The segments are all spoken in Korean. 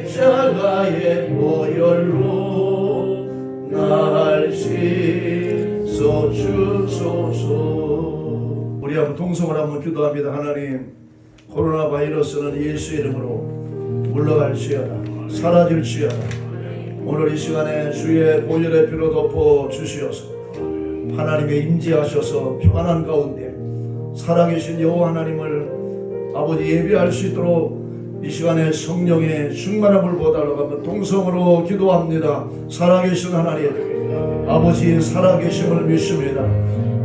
십자가의 보혈로 날 씻어 주소서. 우리 한번 동성을 한번 기도합니다. 하나님, 코로나 바이러스는 예수 이름으로 물러갈지어다, 사라질지어다. 오늘 이 시간에 주의 보혈의 피로 덮어 주시어서 하나님의 임재하셔서 평안한 가운데 살아계신 여호와 하나님을 아버지 예배할 수 있도록 이 시간에 성령의 충만함을 보달라고 하면 동성으로 기도합니다. 살아계신 하나님, 아버지의 살아계심을 믿습니다.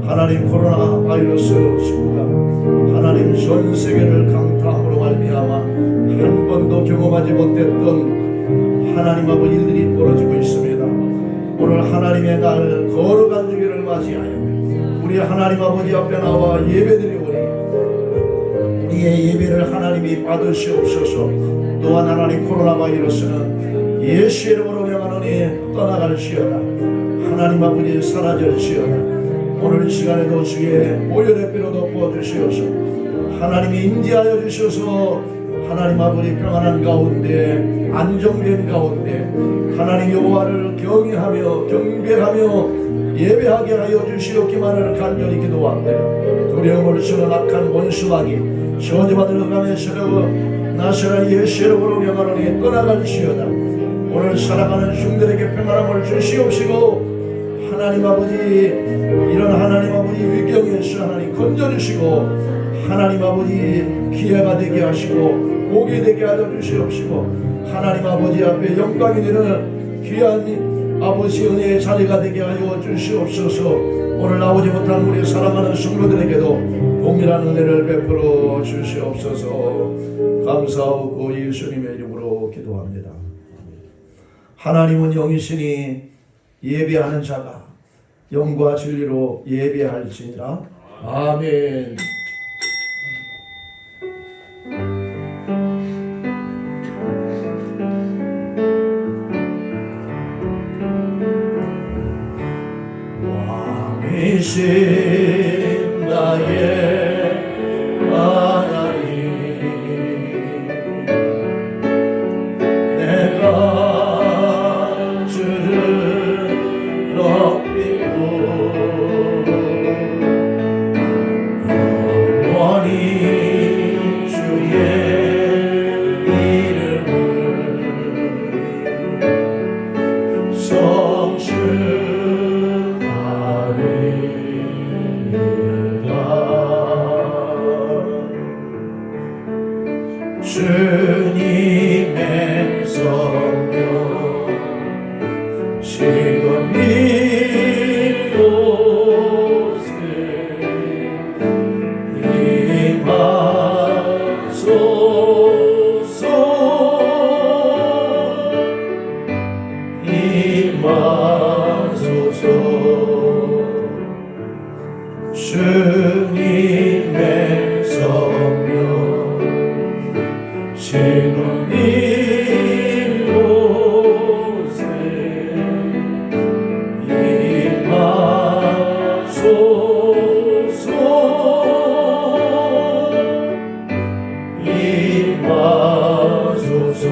하나님, 코로나 바이러스 19가 하나님 전 세계를 강타함으로 말미암아 한 번도 경험하지 못했던 하나님 아버지 일들이 벌어지고 있습니다. 오늘 하나님의 날 거룩한 주기를 맞이하여 우리 하나님 아버지 앞에 나와 예배드리오니 우리의 예배를 하나님이 받으시옵소서. 또한 하나님, 코로나 바이러스는 예수 이름으로 명하노니 떠나갈지어다, 하나님 아버지 사라질지어다. 오늘 이 시간에도 주의 보혈의 피로 덮어주시어서 하나님이 임재하여 주셔서 하나님 아버지 평안한 가운데 안정된 가운데 하나님 여호와를 경외하며 경배하며 예배하게 하여 주시옵기만을 간절히 기도합니다. 두려움을 주는 악한 원수마귀 저주받을 흑암의 세력을 나시라 예수 이름으로 명하노니 떠나갈지어다. 오늘 살아가는 중들에게 평안함을 주시옵시고 하나님 아버지, 이런 하나님 아버지 위경에서 하나님 건져주시고 하나님 아버지 기회가 되게 하시고 복이 되게 하여 주시옵시고 하나님 아버지 앞에 영광이 되는 귀한 아버지 은혜의 자리가 되게 하여 주시옵소서. 오늘 나오지 못한 우리 사랑하는 성도들에게도 동일한 은혜를 베풀어 주시옵소서. 감사하고 예수님의 이름으로 기도합니다. 하나님은 영이시니 예배하는 자가 영과 진리로 예배할지니라. 아멘. 왕이신 나의 하나님, 내가 주를 높이고 영원히 주의 이름을 주님의 성령 지금 이곳에 임하소서. 임하소서. 주님의 성령 지금 이곳에 임하소서. 임하소서.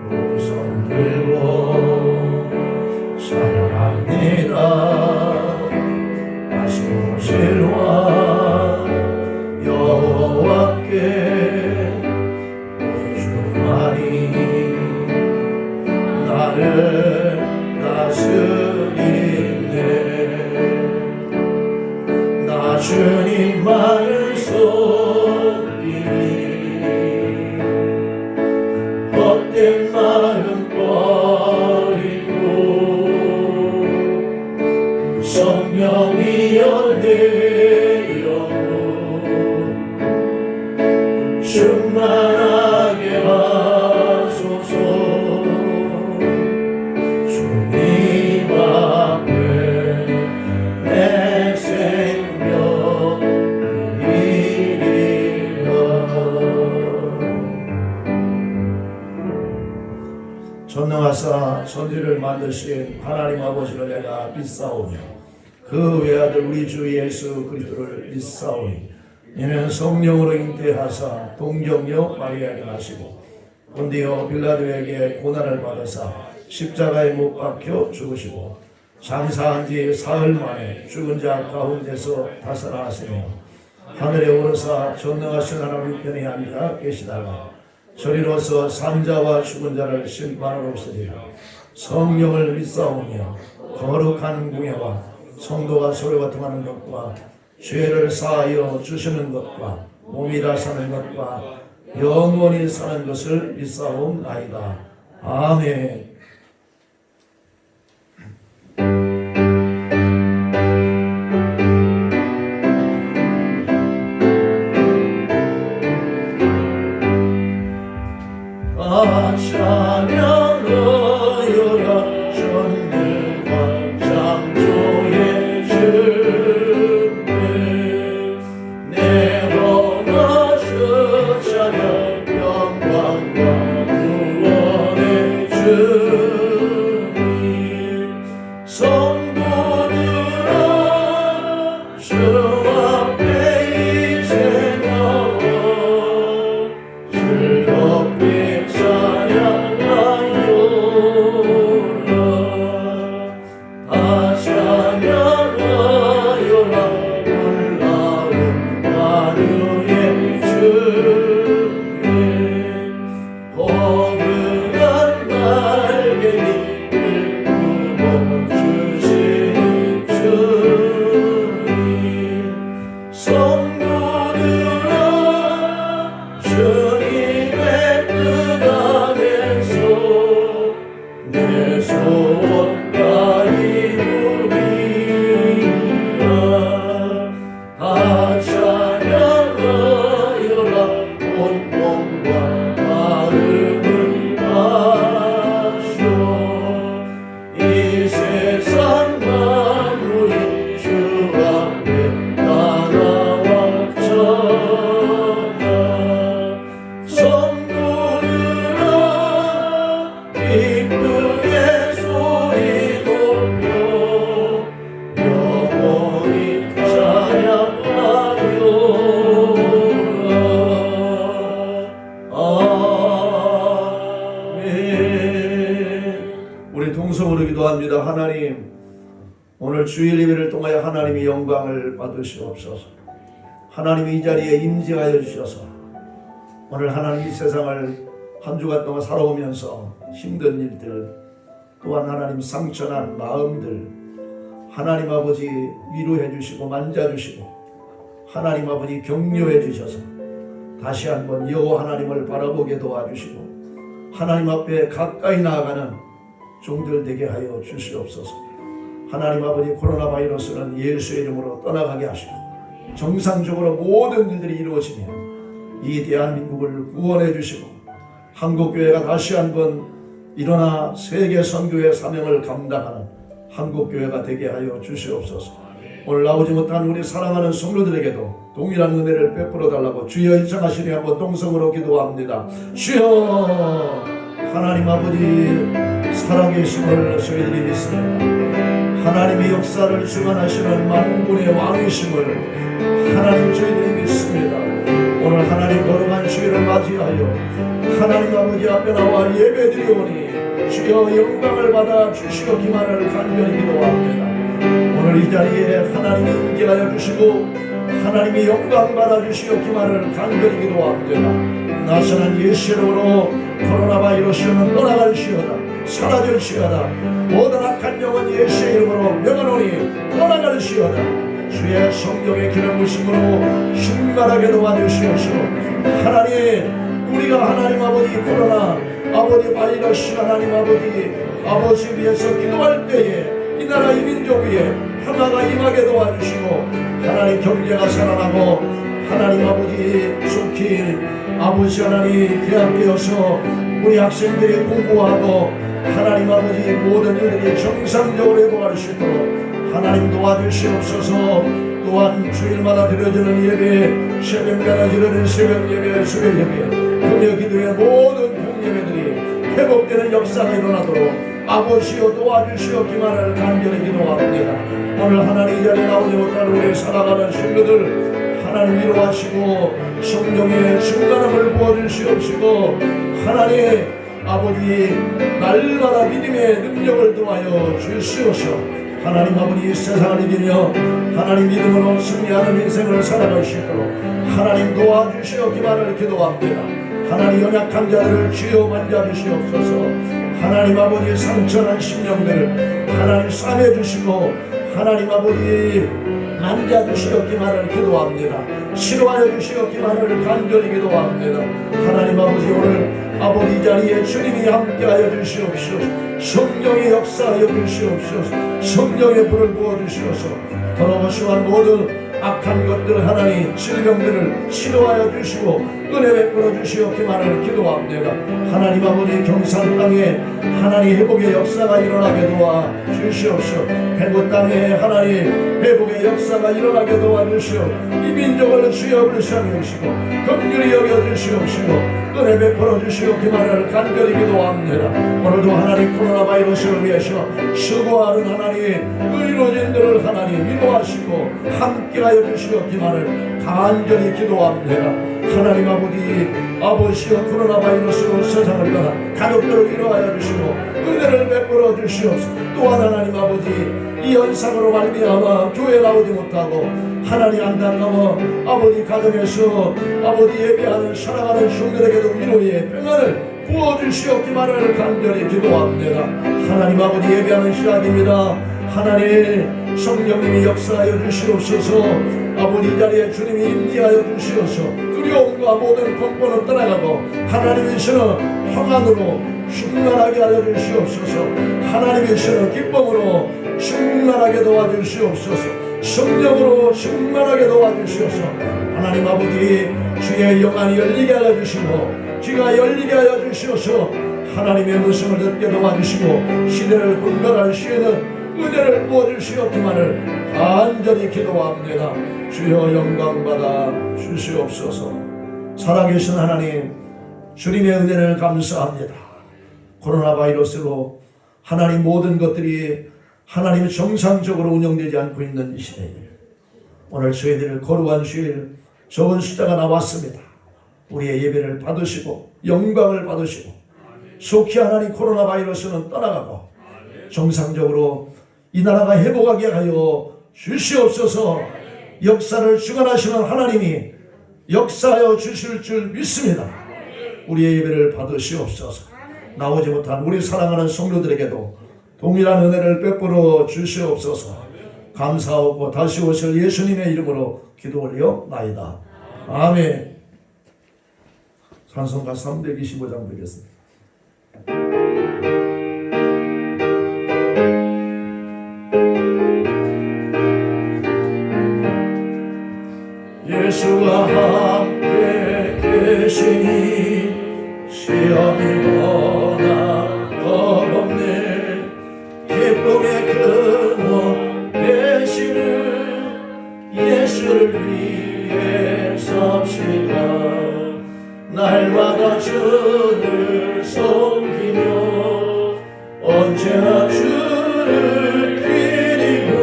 두 손 들고 찬양합니다. 다시 오실 왕 여호와께 나를 다스리네. 나 주님만을 섬기니 헛된 마음 버리고 성령이여 내 영혼 충만하게 하소서. 주님 앞에 내 생명 드리리라. 전능하사 천지를 만드신 하나님 아버지를 내가 믿사오며 그 외아들 우리 주 예수 그리스도를 믿사오니 이는 성령으로 잉태하사 동정녀 마리아에게 나시고 본디오 빌라도에게 고난을 받으사 십자가에 못 박혀 죽으시고 장사한 지 사흘 만에 죽은 자 가운데서 다살아나시며 하늘에 오르사 전능하신 하나님 편에 앉아 계시다가 저리로서 산자와 죽은 자를 심판하러 오시리라. 성령을 믿사오며 거룩한 공예와 성도가 서로가 통하는 것과 죄를 사하여 주시는 것과 몸이 다 사는 것과 영원히 사는 것을 믿사옵나이다. 아멘. 찬양하여라 전능한 창조의 주님 내 원하셔 찬양 영광과 구원의 주님 성도들아 주 앞에 이제 나와 즐겁게 찬양하여라 놀라운 만유의 주님 포근한 날개 밑을 품어주시는 주님 성도들아 주님의 뜻 안에서 내 소원과 이루리라. 다 찬양하여라 온 몸과 마음을 다하셔 이 세상 만물이 주 앞에 다 나와 찬양 성도들아 기쁘게 소리 높여 영원히 찬양하여라. 아멘. 우리 동성으로 기도합니다. 하나님, 오늘 주일 예배를 통하여 하나님이 영광을 받으시옵소서. 하나님이 이 자리에 임재하여 주셔서 오늘 하나님 이 세상을 한 주간 동안 살아오면서 힘든 일들 또한 하나님 상처난 마음들 하나님 아버지 위로해 주시고 만져주시고 하나님 아버지 격려해 주셔서 다시 한번 여호와 하나님을 바라보게 도와주시고 하나님 앞에 가까이 나아가는 종들 되게 하여 주시옵소서. 하나님 아버지 코로나 바이러스는 예수의 이름으로 떠나가게 하시고 정상적으로 모든 일들이 이루어지며 이 대한민국을 구원해 주시고 한국교회가 다시 한번 일어나 세계 선교의 사명을 감당하는 한국교회가 되게 하여 주시옵소서. 오늘 나오지 못한 우리 사랑하는 성도들에게도 동일한 은혜를 베풀어 달라고 주여 일청하시니 한번 동성으로 기도합니다. 주여 하나님 아버지 살아계심을 저희들이 믿습니다. 하나님의 역사를 주관하시는 만군의 왕이심을 하나님 저희들이 믿습니다. 오늘 하나님 거룩한 주일을 맞이하여 하나님 아버지 앞에 나와 예배드리오니 주여 영광을 받아 주시옵기만을 간절히 기도합니다. 오늘 이 자리에 하나님이 임재하여 주시고 하나님이 영광 받아 주시옵기만을 간절히 기도합니다. 나서는 예수 이름으로 코로나 바이러스는 떠나갈시어다. 사라질시어다. 모든 악한 영은 예수의 이름으로 명하노니 떠나갈시어다. 주의 성령의 기름 부심으로 충만하게 도와주시옵시고 하나님 우리가 하나님 아버지 코로나 아버지 바이러스 하나님 아버지 위해서 기도할 때에 이 나라 이 민족 위에 평화가 임하게 도와주시고 하나님 경제가 살아나고 하나님 아버지 속히 아버지 하나님 계약되어서 우리 학생들이 공부하고 하나님 아버지 모든 일들이 정상적으로 회복할 수 있도록 하나님 도와주시옵소서. 또한 주일마다 드려지는 예배 새벽마다 드려지는 새벽 예배 수요일 예배 금요 기도의 모든 공예배들이 회복되는 역사가 일어나도록 아버지여 도와주시옵기만을 간절히 기도합니다. 오늘 하나님 이 자리에 나오지 못한 우리 살아가는 친구들 하나님 위로하시고 성령의 충만함을 부어주시옵시고 하나님 아버지 날마다 믿음의 능력을 더하여 주시옵소서. 하나님 아버지 세상을 이기며 하나님 믿음으로 승리하는 인생을 살아갈 수 있도록 하나님 도와주시옵기만을 기도합니다. 하나님 연약한 자들을 주여 만져주시옵소서. 하나님 아버지 상처난 심령들을 하나님 싸매주시고 하나님 아버지 만져주시옵기만을 기도합니다. 치료하여 주시옵기만을 간절히 기도합니다. 하나님 아버지 오늘 아버지 자리에 주님이 함께하여 주시옵소서. 성령의 역사하여 주시옵소서. 성령의 불을 부어주시옵소서. 더러우시한 모든 악한 것들 하나님 질병들을 치료하여 주시고 은혜 베풀어 주시옵기만을 기도합니다. 하나님 아버지 경산 땅에 하나님 회복의 역사가 일어나게 도와 주시옵소서. 대구 땅에 하나님 회복의 역사가 일어나게 도와 주시오. 이 민족을 주여 불쌍히 여기시고 긍휼히 여겨 주시옵시고 은혜 베풀어 주시옵기만을 간절히 기도합니다. 오늘도 하나님 코로나 바이러스를 위해서 수고하는 하나님 의료진들을 하나님 위로하시고 함께하여 주시옵기만을 간절히 기도합니다. 하나님 아버지여 코로나 바이러스로 세상을 떠난 가족들을 위로하여 주시고 은혜를 베풀어 주시옵소서. 또한 하나님 아버지 이 현상으로 말미암아 교회 나오지 못하고 하나님 안타까워 아버지 가정에서 아버지 예배하는 사랑하는 성들에게도 위로의 평안을 부어주시옵기만을 간절히 기도합니다. 하나님 아버지 예배하는 시간입니다. 하나님 성령님이 역사하여 주시옵소서. 아버지 자리에 주님이 임재하여 주시옵소서. 두려움과 모든 공포는 떠나가고 하나님이시는 평안으로 충만하게 하여 주시옵소서. 하나님이시는 기쁨으로 충만하게 도와주시옵소서. 성령으로 충만하게 도와주시옵소서. 하나님 아버지 주의 영안이 열리게 하여 주시고 귀가 열리게 하여 주시옵소서. 하나님의 말씀을 듣게 도와주시고 시대를 분별할 시에는 은혜를 부어주시옵기만을 간절히 기도합니다. 주여 영광받아 주시옵소서. 살아계신 하나님 주님의 은혜를 감사합니다. 코로나 바이러스로 하나님 모든 것들이 하나님의 정상적으로 운영되지 않고 있는 이 시대에 오늘 저희들 거룩한 주일 적은 숫자가 나왔습니다. 우리의 예배를 받으시고 영광을 받으시고 속히 하나님 코로나 바이러스는 떠나가고 정상적으로 이 나라가 회복하게 하여 주시옵소서. 역사를 주관하시는 하나님이 역사하여 주실 줄 믿습니다. 우리의 예배를 받으시옵소서. 나오지 못한 우리 사랑하는 성도들에게도 동일한 은혜를 베풀어 주시옵소서. 감사하고 다시 오실 예수님의 이름으로 기도 올려나이다. 아멘. 찬송가 325장 드리겠습니다. 예수와 함께 계시니 시험이 워낙 버겁네. 기쁨의 근원 되시는 예수를 위해 섭시다. 날마다 주를 섬기며 언제나 주를 기리고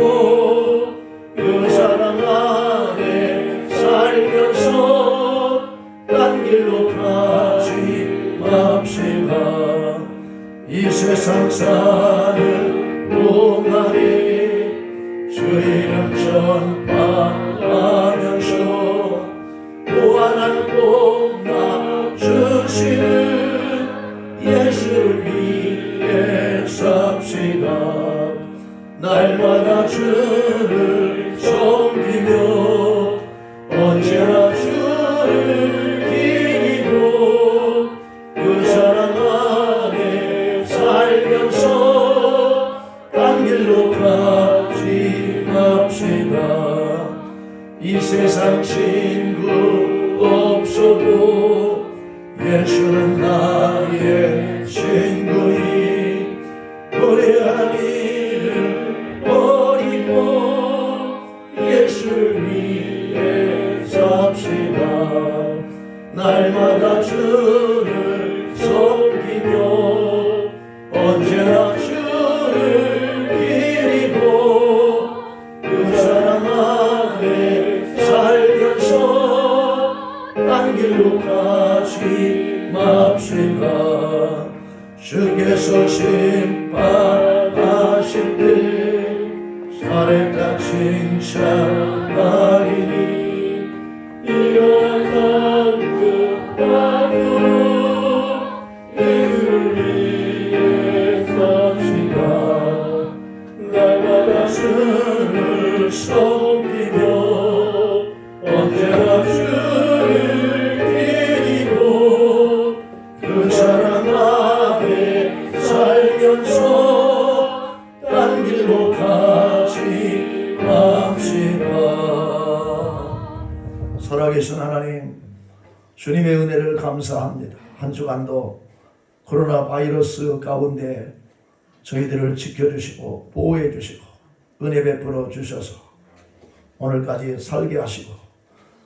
그 사랑 안에 살면서 딴 길로 가지 맙시다. 이 세상 사는 동안에 주 이름 전파하면서 무한한 복나 주시는 예수를 위해 삽시다. 날마다 주를 섬기며 언제나 주를 기리고 그 사랑 안에 살면서 딴 길로 가지 맙시다. 이 세상 친구 없어도 예수는 나의 친구이. 불의한 일을 버리고 예수를 위해 삽시다. 날마다 주를 섬기며 언제나 주를 기리고 그 사랑 안에 살면서 합시다. 주께서 심판하실 때 살했다 칭찬하리니 이러한 뜻밖으로 예수를 위해 삽시다. 날마다 주를 섬기며 언제나 주를 기리고 그 사랑 앞에 살면서 딴 길로 가지 맙시다. 살아계신 하나님, 주님의 은혜를 감사합니다. 한 주간도 코로나 바이러스 가운데 저희들을 지켜주시고 보호해 주시고 은혜 베풀어 주셔서 오늘까지 살게 하시고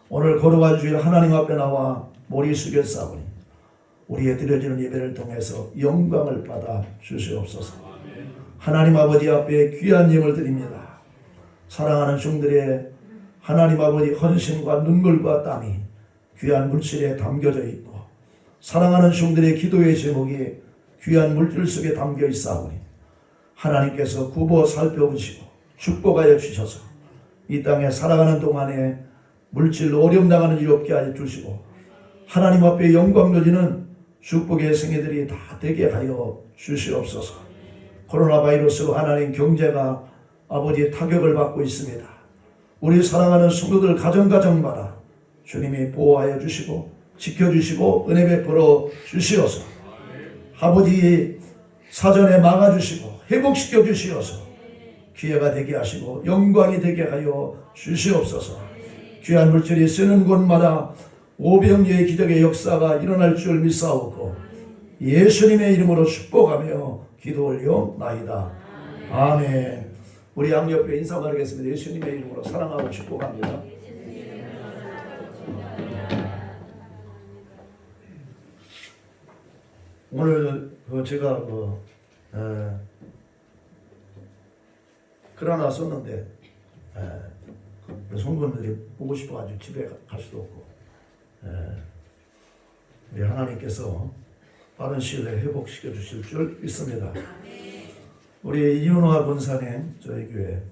오늘 걸어가 주실 하나님 앞에 나와 머리 숙여 싸우니 우리의 드려지는 예배를 통해서 영광을 받아 주시옵소서. 하나님 아버지 앞에 귀한 예물 드립니다. 사랑하는 종들의 하나님 아버지 헌신과 눈물과 땀이 귀한 물질에 담겨져 있고 사랑하는 종들의 기도의 제목이 귀한 물질 속에 담겨 있사오니 하나님께서 굽어 살펴보시고 축복하여 주셔서 이 땅에 살아가는 동안에 물질로 어려움 당하는 일 없게 하여 주시고 하나님 앞에 영광 돌리는 축복의 생애들이 다 되게 하여 주시옵소서. 코로나 바이러스로 하나님 경제가 아버지 타격을 받고 있습니다. 우리 사랑하는 성도들 가정마다 주님이 보호하여 주시고 지켜주시고 은혜 베풀어 주시어서 아버지 사전에 막아주시고 회복시켜 주시어서 기회가 되게 하시고 영광이 되게 하여 주시옵소서. 귀한 물질이 쓰는 곳마다 오병이의 기적의 역사가 일어날 줄 믿사오고 예수님의 이름으로 축복하며 기도 올려나이다. 아멘. 우리 양옆에 인사 나누겠습니다. 예수님의 이름으로 사랑하고 축복합니다. 오늘 제가 글 하나 썼는데 성도님들이 보고 싶어가지고 집에 갈 수도 없고 우리 하나님께서 빠른 시일 내에 회복시켜 주실 줄 믿습니다. 우리 이윤화 권사님 저희 교회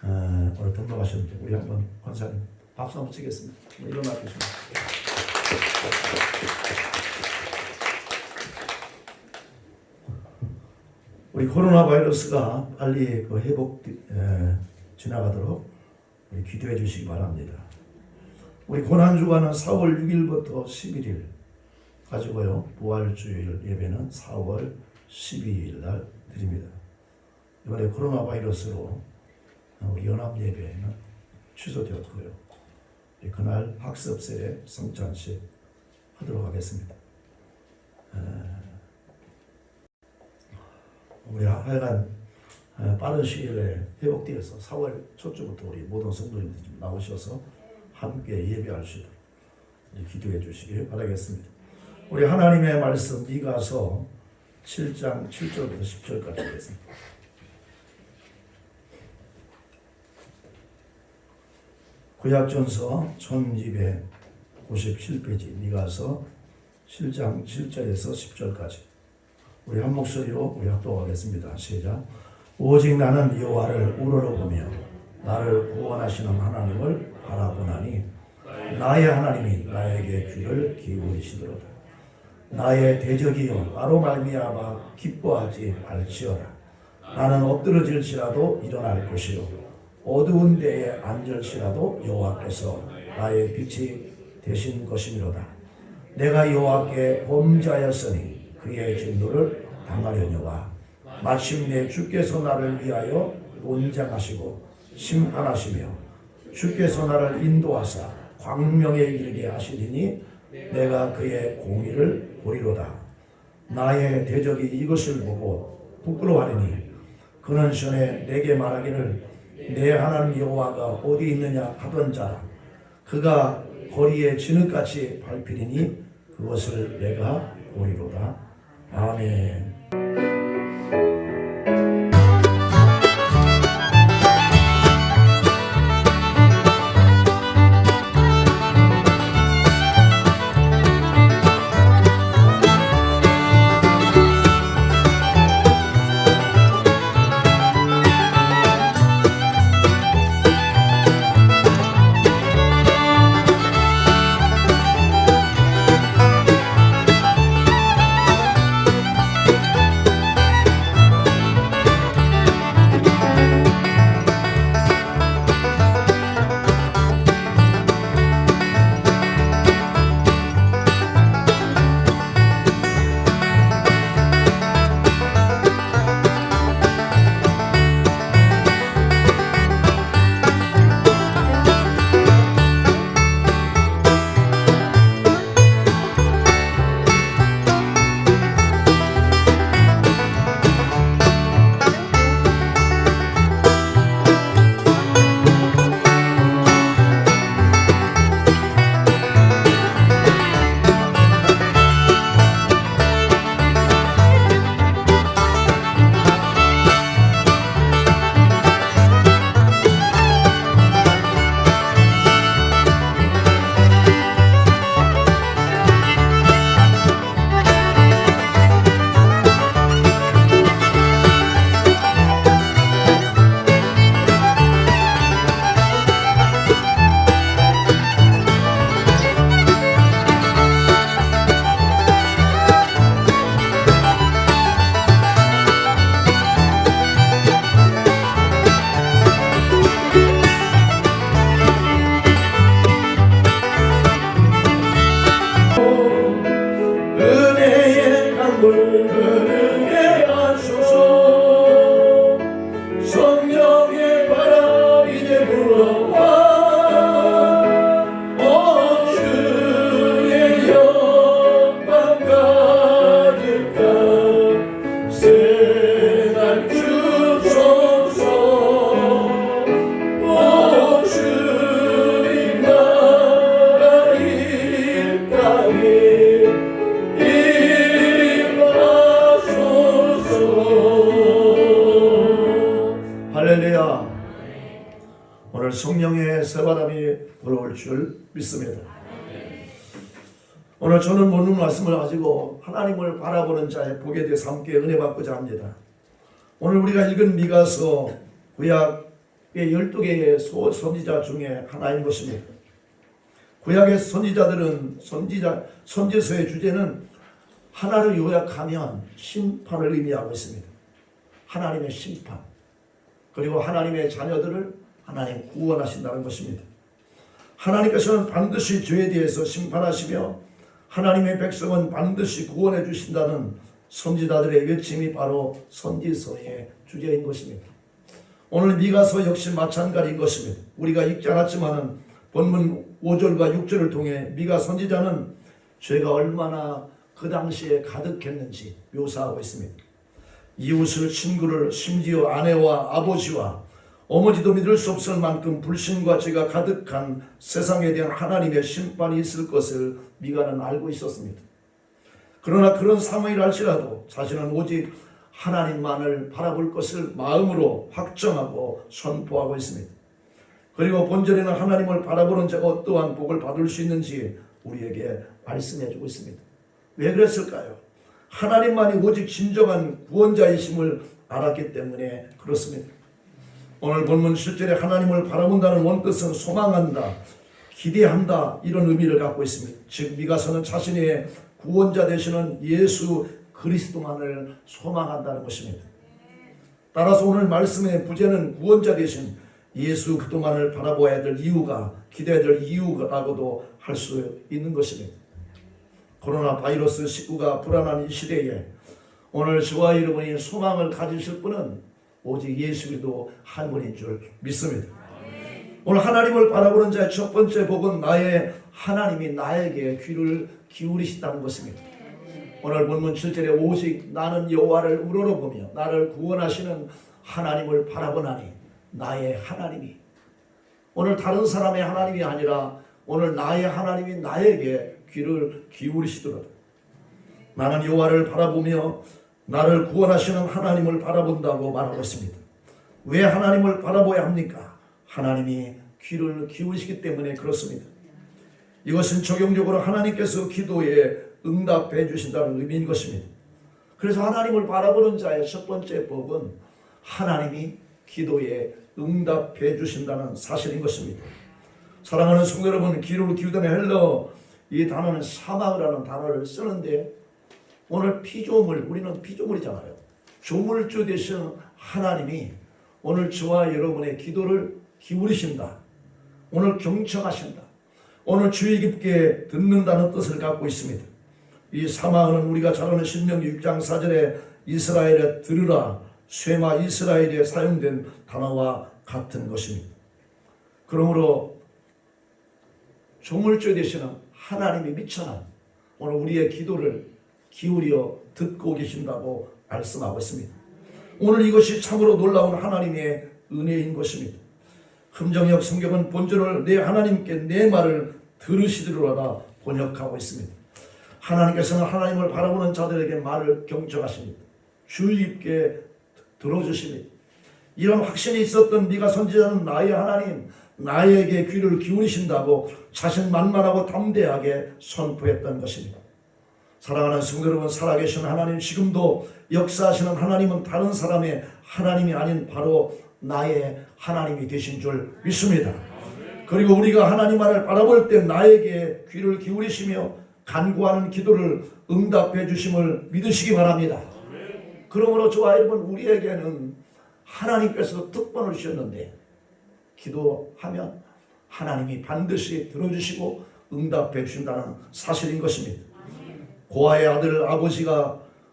오늘 등록하셨는데 우리 한번 권사님 박수 한번 치겠습니다. 일어나 주십니다. 우리 코로나 바이러스가 빨리 회복 지나가도록 우리 기도해 주시기 바랍니다. 우리 고난주간은 4월 6일부터 11일 가지고요. 부활주일 예배는 4월 12일 날 드립니다. 이번에 코로나 바이러스로 우리 연합 예배는 취소되었고요. 그날 학습 세례 성찬식 하도록 하겠습니다. 우리 하여간 빠른 시일에 회복되어서 4월 초쯤부터 우리 모든 성도님들 좀 나오셔서 함께 예배할 수 있도록 기도해 주시길 바라겠습니다. 우리 하나님의 말씀 미가서 7장 7절부터 10절까지 하겠습니다. 구약전서 1297페이지 미가서 7장 7절에서 10절까지 우리 한 목소리로 우리 합독하겠습니다. 시작. 오직 나는 여호와를 우러러보며 나를 구원하시는 하나님을 바라보나니 나의 하나님이 나에게 귀를 기울이시도로다. 나의 대적이여 나로 말미암아 기뻐하지 말지어라. 나는 엎드러질지라도 일어날 것이요 어두운 데에 앉을지라도 여호와께서 나의 빛이 되신 것이미로다. 내가 여호와께 범죄하였으니 그의 진노를 당하려니와 마침내 주께서 나를 위하여 논장하시고 심판하시며 주께서 나를 인도하사 광명에 이르게 하시리니 내가 그의 공의를 보리로다. 나의 대적이 이것을 보고 부끄러워하리니 그는 전에 내게 말하기를 내 하나님 여호와가 어디 있느냐 하던 자라. 그가 거리에 진흙같이 밟히리니 그것을 내가 보리로다. 아멘. 내의 강물 흐르게 하소서. 성령의 바람 이제 불어와 주의 영광 가득한 새날 주소서. 주님 나라 이 땅에 임하소서. 할렐루야. 오늘 성령의 새바람이 불어올 줄 믿습니다. 오늘 저는 모든 말씀을 가지고 하나님을 바라보는 자의 복에 대해서 함께 은혜 받고자 합니다. 오늘 우리가 읽은 미가서 구약의 12개의 선지자 중에 하나인 것입니다. 구약의 선지자들은 선지서의 주제는 하나를 요약하면 심판을 의미하고 있습니다. 하나님의 심판, 그리고 하나님의 자녀들을 하나님 구원하신다는 것입니다. 하나님께서는 반드시 죄에 대해서 심판하시며 하나님의 백성은 반드시 구원해 주신다는 선지자들의 외침이 바로 선지서의 주제인 것입니다. 오늘 미가서 역시 마찬가지인 것입니다. 우리가 읽지 않았지만 본문 5절과 6절을 통해 미가 선지자는 죄가 얼마나 그 당시에 가득했는지 묘사하고 있습니다. 이웃을, 친구를, 심지어 아내와 아버지와 어머니도 믿을 수 없을 만큼 불신과 죄가 가득한 세상에 대한 하나님의 심판이 있을 것을 미가는 알고 있었습니다. 그러나 그런 상황이라 할지라도 자신은 오직 하나님만을 바라볼 것을 마음으로 확정하고 선포하고 있습니다. 그리고 본절에는 하나님을 바라보는 자가 어떠한 복을 받을 수 있는지 우리에게 말씀해 주고 있습니다. 왜 그랬을까요? 하나님만이 오직 진정한 구원자이심을 알았기 때문에 그렇습니다. 오늘 본문 7절에 하나님을 바라본다는 원뜻은 소망한다, 기대한다, 이런 의미를 갖고 있습니다. 즉 미가서는 자신의 구원자 되시는 예수 그리스도만을 소망한다는 것입니다. 따라서 오늘 말씀의 부제는 구원자 되신 예수 그리스도만을 바라보아야 될 이유가, 기대해야 될 이유라고도 할 수 있는 것입니다. 코로나 바이러스 19가 불안한 이 시대에 오늘 저와 여러분이 소망을 가지실 분은 오직 예수 그리스도 한 분인 줄 믿습니다. 오늘 하나님을 바라보는 자의 첫 번째 복은 나의 하나님이 나에게 귀를 기울이신다는 것입니다. 오늘 본문 7절에 오직 나는 여호와를 우러러보며 나를 구원하시는 하나님을 바라보나니 나의 하나님이, 오늘 다른 사람의 하나님이 아니라 오늘 나의 하나님이 나에게 귀를 기울이시더라도 나는 여호와를 바라보며 나를 구원하시는 하나님을 바라본다고 말하고 있습니다. 왜 하나님을 바라보아야 합니까? 하나님이 귀를 기울이시기 때문에 그렇습니다. 이것은 적용적으로 하나님께서 기도에 응답해 주신다는 의미인 것입니다. 그래서 하나님을 바라보는 자의 첫 번째 복은 하나님이 기도에 응답해 주신다는 사실인 것입니다. 사랑하는 성도 여러분, 귀를 기울이는 헬러 이 단어는 사마흐라는 단어를 쓰는데 오늘 피조물, 우리는 피조물이잖아요. 조물주 되신 하나님이 오늘 저와 여러분의 기도를 기울이신다. 오늘 경청하신다. 오늘 주의 깊게 듣는다는 뜻을 갖고 있습니다. 이 사마흐는 우리가 잘 아는 신명기 6장 4절에 이스라엘에 들으라, 쉐마 이스라엘에 사용된 단어와 같은 것입니다. 그러므로 조물주 되시는 하나님이 미천한 오늘 우리의 기도를 기울여 듣고 계신다고 말씀하고 있습니다. 오늘 이것이 참으로 놀라운 하나님의 은혜인 것입니다. 흠정역 성경은 본절을 내 하나님께 내 말을 들으시리로다 번역하고 있습니다. 하나님께서는 하나님을 바라보는 자들에게 말을 경청하십니다. 주의 깊게 들어주십니다. 이런 확신이 있었던 미가 선지자는 나의 하나님, 나에게 귀를 기울이신다고 자신만만하고 담대하게 선포했던 것입니다. 사랑하는 성도 여러분, 살아계신 하나님, 지금도 역사하시는 하나님은 다른 사람의 하나님이 아닌 바로 나의 하나님이 되신 줄 믿습니다. 그리고 우리가 하나님만을 바라볼 때 나에게 귀를 기울이시며 간구하는 기도를 응답해 주심을 믿으시기 바랍니다. 그러므로 저와 여러분, 우리에게는 하나님께서 특권을 주셨는데 기도하면 하나님이 반드시 들어주시고 응답해 주신다는 사실인 것입니다. 고아의 아들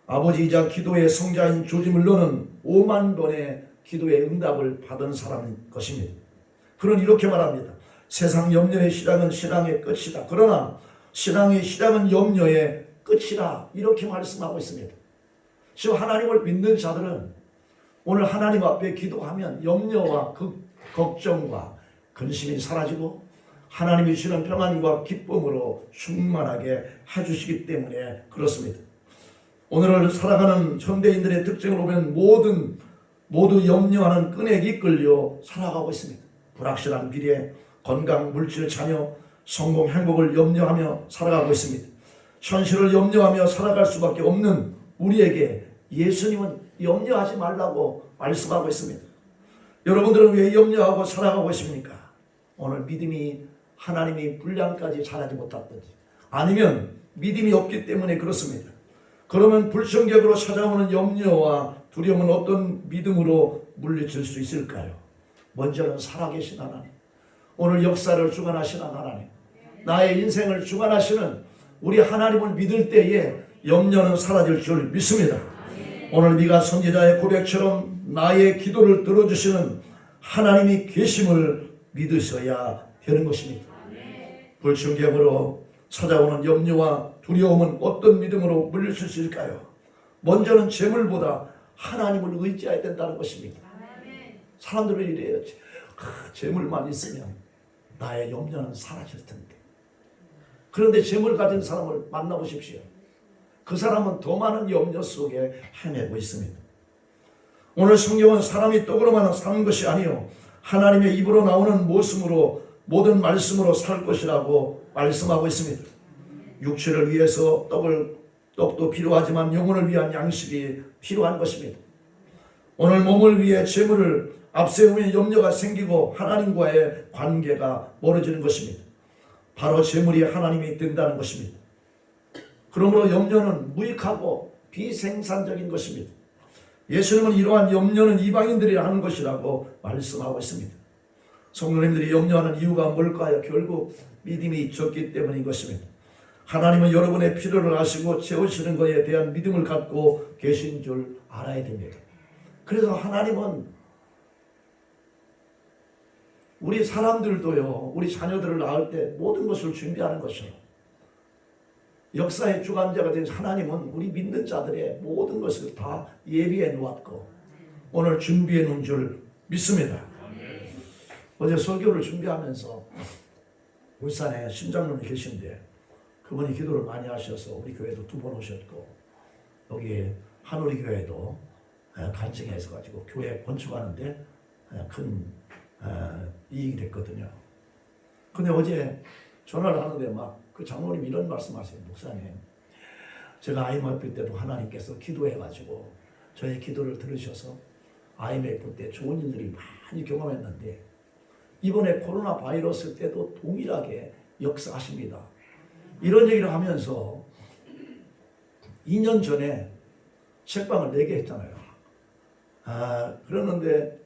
아버지이자 기도의 성자인 조지 물러는 5만 번의 기도의 응답을 받은 사람인 것입니다. 그는 이렇게 말합니다. 세상 염려의 시작은 신앙의 끝이다. 그러나 신앙의 시작은 염려의 끝이라 이렇게 말씀하고 있습니다. 지금 하나님을 믿는 자들은 오늘 하나님 앞에 기도하면 염려와 걱정과 근심이 사라지고 하나님이 주시는 평안과 기쁨으로 충만하게 해주시기 때문에 그렇습니다. 오늘을 살아가는 현대인들의 특징을 보면 모두 염려하는 끈에 이끌려 살아가고 있습니다. 불확실한 미래, 건강, 물질, 자녀, 성공, 행복을 염려하며 살아가고 있습니다. 현실을 염려하며 살아갈 수밖에 없는 우리에게 예수님은 염려하지 말라고 말씀하고 있습니다. 여러분들은 왜 염려하고 살아가고 있습니까? 오늘 믿음이 하나님이 분량까지 잘하지 못했든지 아니면 믿음이 없기 때문에 그렇습니다. 그러면 불성격으로 찾아오는 염려와 두려움은 어떤 믿음으로 물리칠 수 있을까요? 먼저는 살아계신 하나님, 오늘 역사를 주관하시는 하나님, 나의 인생을 주관하시는 우리 하나님을 믿을 때에 염려는 사라질 줄 믿습니다. 오늘 미가 선지자의 고백처럼 나의 기도를 들어주시는 하나님이 계심을 믿으셔야 되는 것입니다. 불충격으로 찾아오는 염려와 두려움은 어떤 믿음으로 물리칠 수 있을까요? 먼저는 재물보다 하나님을 의지해야 된다는 것입니다. 사람들은 이래요. 재물만 있으면 나의 염려는 사라질 텐데. 그런데 재물 가진 사람을 만나보십시오. 그 사람은 더 많은 염려 속에 헤매고 있습니다. 오늘 성경은 사람이 떡으로만 사는 것이 아니요 하나님의 입으로 나오는 모든 말씀으로 살 것이라고 말씀하고 있습니다. 육체를 위해서 떡도 필요하지만 영혼을 위한 양식이 필요한 것입니다. 오늘 몸을 위해 재물을 앞세우면 염려가 생기고 하나님과의 관계가 멀어지는 것입니다. 바로 재물이 하나님이 된다는 것입니다. 그러므로 염려는 무익하고 비생산적인 것입니다. 예수님은 이러한 염려는 이방인들이 하는 것이라고 말씀하고 있습니다. 성도님들이 염려하는 이유가 뭘까요? 결국 믿음이 적기 때문인 것입니다. 하나님은 여러분의 필요를 아시고 채우시는 것에 대한 믿음을 갖고 계신 줄 알아야 됩니다. 그래서 하나님은 우리 사람들도요, 우리 자녀들을 낳을 때 모든 것을 준비하는 것이요. 역사의 주관자가 된 하나님은 우리 믿는 자들의 모든 것을 다 예비해 놓았고 오늘 준비해 놓은 줄 믿습니다. 어제 설교를 준비하면서 울산에 심장님이 계신데 그분이 기도를 많이 하셔서 우리 교회도 2번 오셨고 여기 한우리 교회도 간증해서 가지고 교회 건축하는데 큰 이익이 됐거든요. 근데 어제 전화를 하는데 막 그 장로님이 이런 말씀하세요. 목사님, 제가 IMF 때도 하나님께서 기도해가지고 저의 기도를 들으셔서 IMF 때 좋은 일들이 많이 경험했는데 이번에 코로나 바이러스 때도 동일하게 역사하십니다. 이런 얘기를 하면서 2년 전에 책방을 4개 했잖아요. 그러는데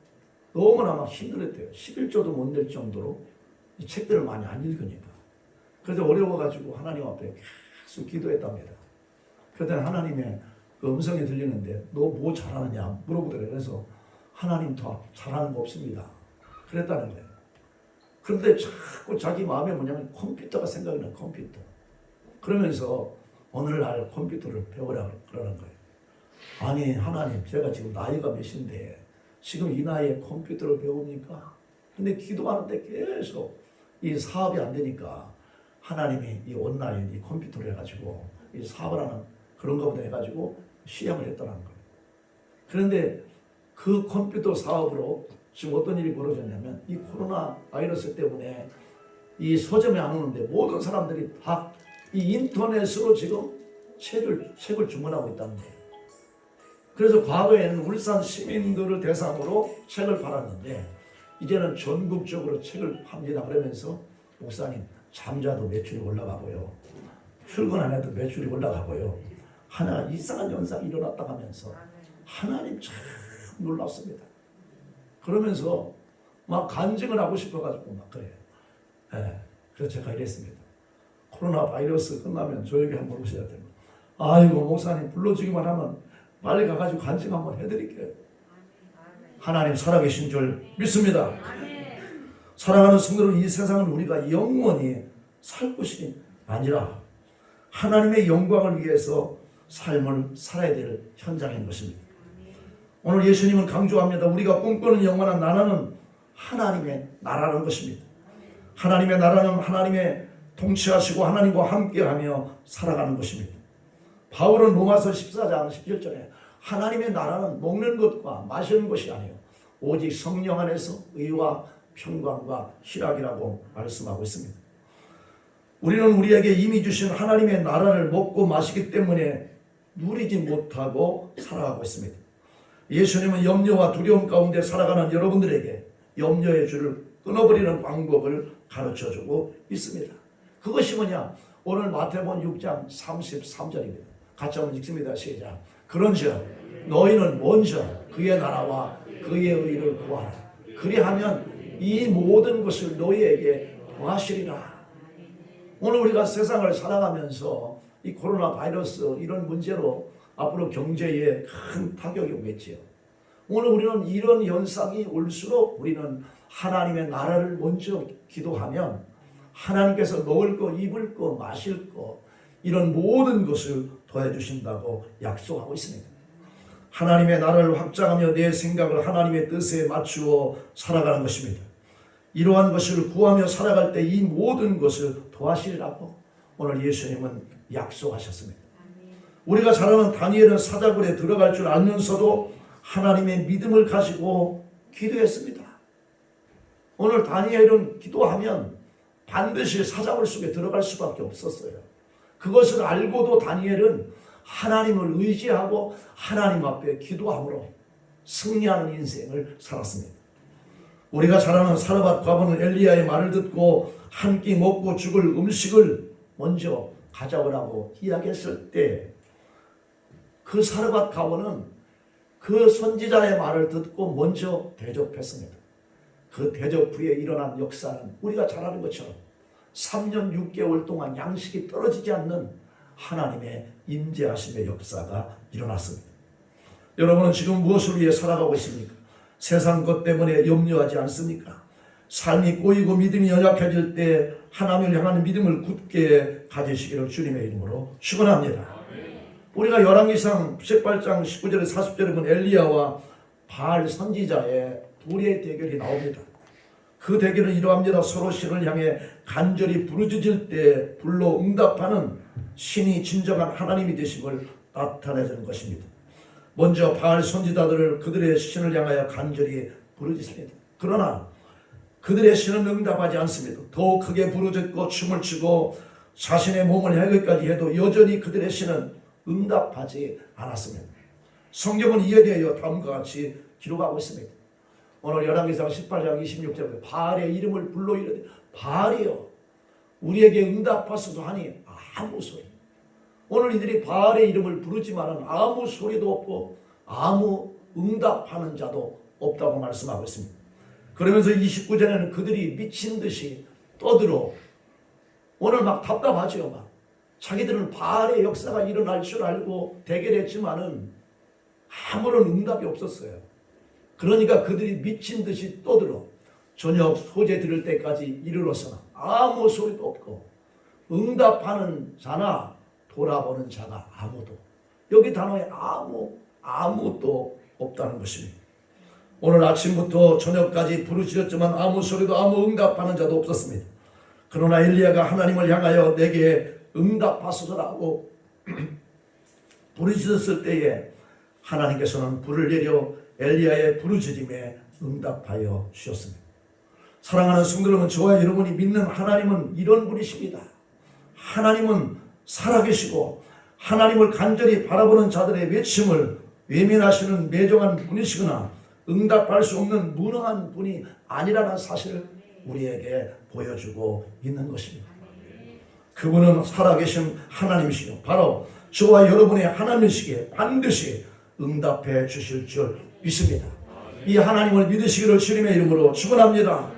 너무나 막 힘들었대요. 11조도 못 낼 정도로 이 책들을 많이 안 읽으니까. 그래서 어려워가지고 하나님 앞에 계속 기도했답니다. 그랬더니 하나님의 그 음성이 들리는데 너 뭐 잘하느냐 물어보더래요. 그래서 하나님 더 잘하는 거 없습니다. 그랬다는 거예요. 그런데 자꾸 자기 마음에 뭐냐면 컴퓨터가 생각이 나요. 컴퓨터. 그러면서 오늘날 컴퓨터를 배우라 그러는 거예요. 아니 하나님, 제가 지금 나이가 몇인데 지금 이 나이에 컴퓨터를 배웁니까? 근데 기도하는데 계속 이 사업이 안 되니까 하나님이 이 온라인 이 컴퓨터를 해가지고 이 사업을 하는 그런가 보다 해가지고 시험을 했다는 거예요. 그런데 그 컴퓨터 사업으로 지금 어떤 일이 벌어졌냐면 이 코로나 바이러스 때문에 이 서점에 안 오는데 모든 사람들이 다 이 인터넷으로 지금 책을 주문하고 있다는 거예요. 그래서 과거에는 울산 시민들을 대상으로 책을 팔았는데 이제는 전국적으로 책을 팝니다. 그러면서 목사님, 잠자도 매출이 올라가고요. 출근 안 해도 매출이 올라가고요. 하나 이상한 현상이 일어났다 하면서 하나님 참 놀랐습니다. 그러면서 막 간증을 하고 싶어가지고 막 그래요. 그래서 제가 이랬습니다. 코로나 바이러스 끝나면 저에게 한번 오셔야 됩니다. 아이고 목사님 불러주기만 하면 빨리 가가지고 간증 한번 해드릴게요. 하나님 살아계신 줄 믿습니다. 사랑하는 성도들, 이 세상은 우리가 영원히 살 곳이 아니라 하나님의 영광을 위해서 삶을 살아야 될 현장인 것입니다. 오늘 예수님은 강조합니다. 우리가 꿈꾸는 영원한 나라는 하나님의 나라는 것입니다. 하나님의 나라는 하나님의 통치하시고 하나님과 함께하며 살아가는 것입니다. 바울은 로마서 14장 17절에 하나님의 나라는 먹는 것과 마시는 것이 아니요 오직 성령 안에서 의와 평강과 희락이라고 말씀하고 있습니다. 우리는 우리에게 이미 주신 하나님의 나라를 먹고 마시기 때문에 누리지 못하고 살아가고 있습니다. 예수님은 염려와 두려움 가운데 살아가는 여러분들에게 염려의 줄을 끊어버리는 방법을 가르쳐주고 있습니다. 그것이 뭐냐? 오늘 마태복음 6장 33절입니다. 같이 한번 읽습니다. 시작. 그런즉 너희는 먼저 그의 나라와 그의 의를 구하라. 그리하면 이 모든 것을 너희에게 더하시리라. 오늘 우리가 세상을 살아가면서 이 코로나 바이러스 이런 문제로 앞으로 경제에 큰 타격이 오겠지요. 오늘 우리는 이런 현상이 올수록 우리는 하나님의 나라를 먼저 기도하면 하나님께서 먹을 거, 입을 거, 마실 거 이런 모든 것을 더해주신다고 약속하고 있습니다. 하나님의 나라를 확장하며 내 생각을 하나님의 뜻에 맞추어 살아가는 것입니다. 이러한 것을 구하며 살아갈 때 이 모든 것을 도와주시리라고 오늘 예수님은 약속하셨습니다. 우리가 잘 아는 다니엘은 사자굴에 들어갈 줄 알면서도 하나님의 믿음을 가지고 기도했습니다. 오늘 다니엘은 기도하면 반드시 사자굴 속에 들어갈 수밖에 없었어요. 그것을 알고도 다니엘은 하나님을 의지하고 하나님 앞에 기도함으로 승리하는 인생을 살았습니다. 우리가 잘 아는 사르밧 과부는 엘리야의 말을 듣고 한 끼 먹고 죽을 음식을 먼저 가져오라고 이야기했을 때 그 사르밧 과부는 그 선지자의 말을 듣고 먼저 대접했습니다. 그 대접 후에 일어난 역사는 우리가 잘 아는 것처럼 3년 6개월 동안 양식이 떨어지지 않는 하나님의 임재하심의 역사가 일어났습니다. 여러분은 지금 무엇을 위해 살아가고 있습니까? 세상 것 때문에 염려하지 않습니까? 삶이 꼬이고 믿음이 연약해질 때 하나님을 향하는 믿음을 굳게 가지시기를 주님의 이름으로 축원합니다. 우리가 열왕기상 18장 19절에 40절에 보면 엘리야와 바알 선지자의 둘의 대결이 나옵니다. 그 대결은 이러합니다. 서로 신을 향해 간절히 부르짖을 때 불로 응답하는 신이 진정한 하나님이 되심을 나타내는 것입니다. 먼저 바알 선지자들을 그들의 신을 향하여 간절히 부르짖습니다. 그러나 그들의 신은 응답하지 않습니다. 더욱 크게 부르짖고 춤을 추고 자신의 몸을 해결까지 해도 여전히 그들의 신은 응답하지 않았습니다. 성경은 이에 대하여 다음과 같이 기록하고 있습니다. 오늘 열왕기상 18장 26절에 바알의 이름을 불러 이르되 바알이여 우리에게 응답하소서 하니 아무 소리. 오늘 이들이 바알의 이름을 부르지만은 아무 소리도 없고 아무 응답하는 자도 없다고 말씀하고 있습니다. 그러면서 29절에는 그들이 미친 듯이 떠들어 오늘 막 답답하죠. 막 자기들은 바알의 역사가 일어날 줄 알고 대결했지만은 아무런 응답이 없었어요. 그러니까 그들이 미친 듯이 떠들어 저녁 소재 들을 때까지 이르러서나 아무 소리도 없고 응답하는 자나 돌아보는 자가 아무도, 여기 단어에 아무도 없다는 것입니다. 오늘 아침부터 저녁까지 부르짖었지만 아무 소리도 아무 응답하는 자도 없었습니다. 그러나 엘리야가 하나님을 향하여 내게 응답하소서라고 부르짖었을 때에 하나님께서는 불을 내려 엘리야의 부르짖음에 응답하여 주셨습니다. 사랑하는 성도 여러분, 저와 여러분이 믿는 하나님은 이런 분이십니다. 하나님은 살아계시고 하나님을 간절히 바라보는 자들의 외침을 외면하시는 매정한 분이시거나 응답할 수 없는 무능한 분이 아니라는 사실을 우리에게 보여주고 있는 것입니다. 그분은 살아계신 하나님이시고 바로 저와 여러분의 하나님이시기에 반드시 응답해 주실 줄 믿습니다. 이 하나님을 믿으시기를 주님의 이름으로 축원합니다.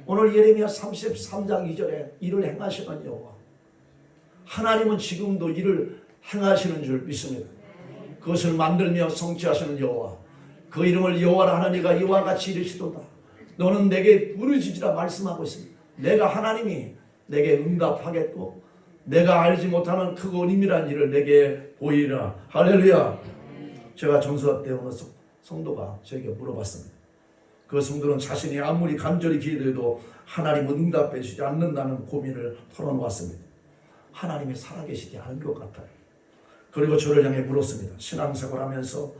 오늘 예레미야 33장 2절에 이를 행하시는 여호와, 하나님은 지금도 일을 행하시는 줄 믿습니다. 그것을 만들며 성취하시는 여호와, 그 이름을 여호와라 하나니가 이와 같이 이르시도다. 너는 내게 부르짖으라 말씀하고 있습니다. 내가 하나님이 내게 응답하겠고 내가 알지 못하는 크고 은밀한 일을 내게 보이라. 할렐루야. 제가 전수할 때 어느 성도가 저에게 물어봤습니다. 그 성도는 자신이 아무리 간절히 기도해도 하나님은 응답해 주지 않는다는 고민을 털어놓았습니다. 하나님이 살아계시지 않은 것 같아요. 그리고 저를 향해 물었습니다. 신앙생활하면서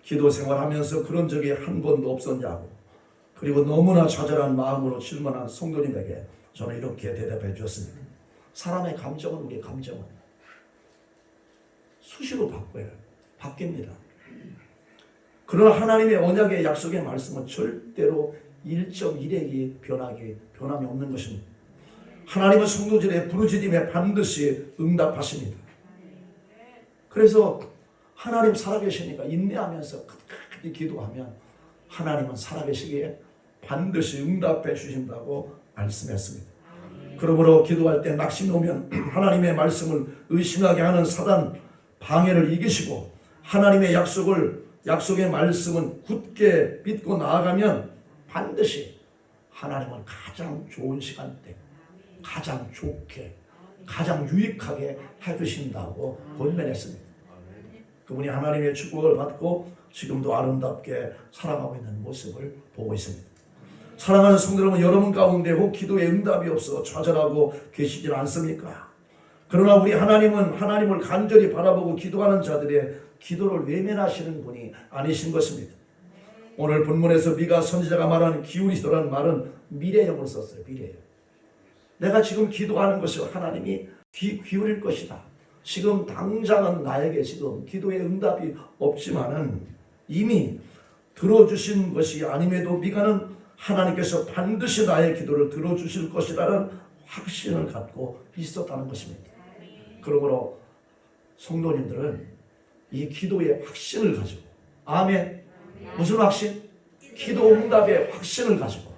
기도생활하면서 그런 적이 한 번도 없었냐고. 그리고 너무나 좌절한 마음으로 질문한 성도님에게 저는 이렇게 대답해 주었습니다. 사람의 감정은 우리의 감정은 수시로 바뀝니다. 그러나 하나님의 언약의 약속의 말씀은 절대로 1.1핵이 변함이 없는 것입니다. 하나님은 성도들의 부르짖음에 반드시 응답하십니다. 그래서 하나님 살아계시니까 인내하면서 끝까지 기도하면 하나님은 살아계시기에 반드시 응답해 주신다고 말씀했습니다. 그러므로 기도할 때 낙심이 오면 하나님의 말씀을 의심하게 하는 사단 방해를 이기시고 하나님의 약속의 말씀은 굳게 믿고 나아가면 반드시 하나님은 가장 좋은 시간대, 가장 좋게, 가장 유익하게 해주신다고 권면했습니다. 그분이 하나님의 축복을 받고 지금도 아름답게 살아가고 있는 모습을 보고 있습니다. 사랑하는 성도 여러분, 여러분 가운데 혹 기도에 응답이 없어 좌절하고 계시질 않습니까? 그러나 우리 하나님은 하나님을 간절히 바라보고 기도하는 자들의 기도를 외면하시는 분이 아니신 것입니다. 오늘 본문에서 미가 선지자가 말하는 기울이시더라는 말은 미래형으로 썼어요. 미래형. 내가 지금 기도하는 것이 하나님이 기울일 것이다. 지금 당장은 나에게 지금 기도의 응답이 없지만은 이미 들어주신 것이 아님에도 미가는 하나님께서 반드시 나의 기도를 들어주실 것이라는 확신을 갖고 있었다는 것입니다. 그러므로 성도님들은 이 기도의 확신을 가지고, 아멘. 무슨 확신? 기도 응답의 확신을 가지고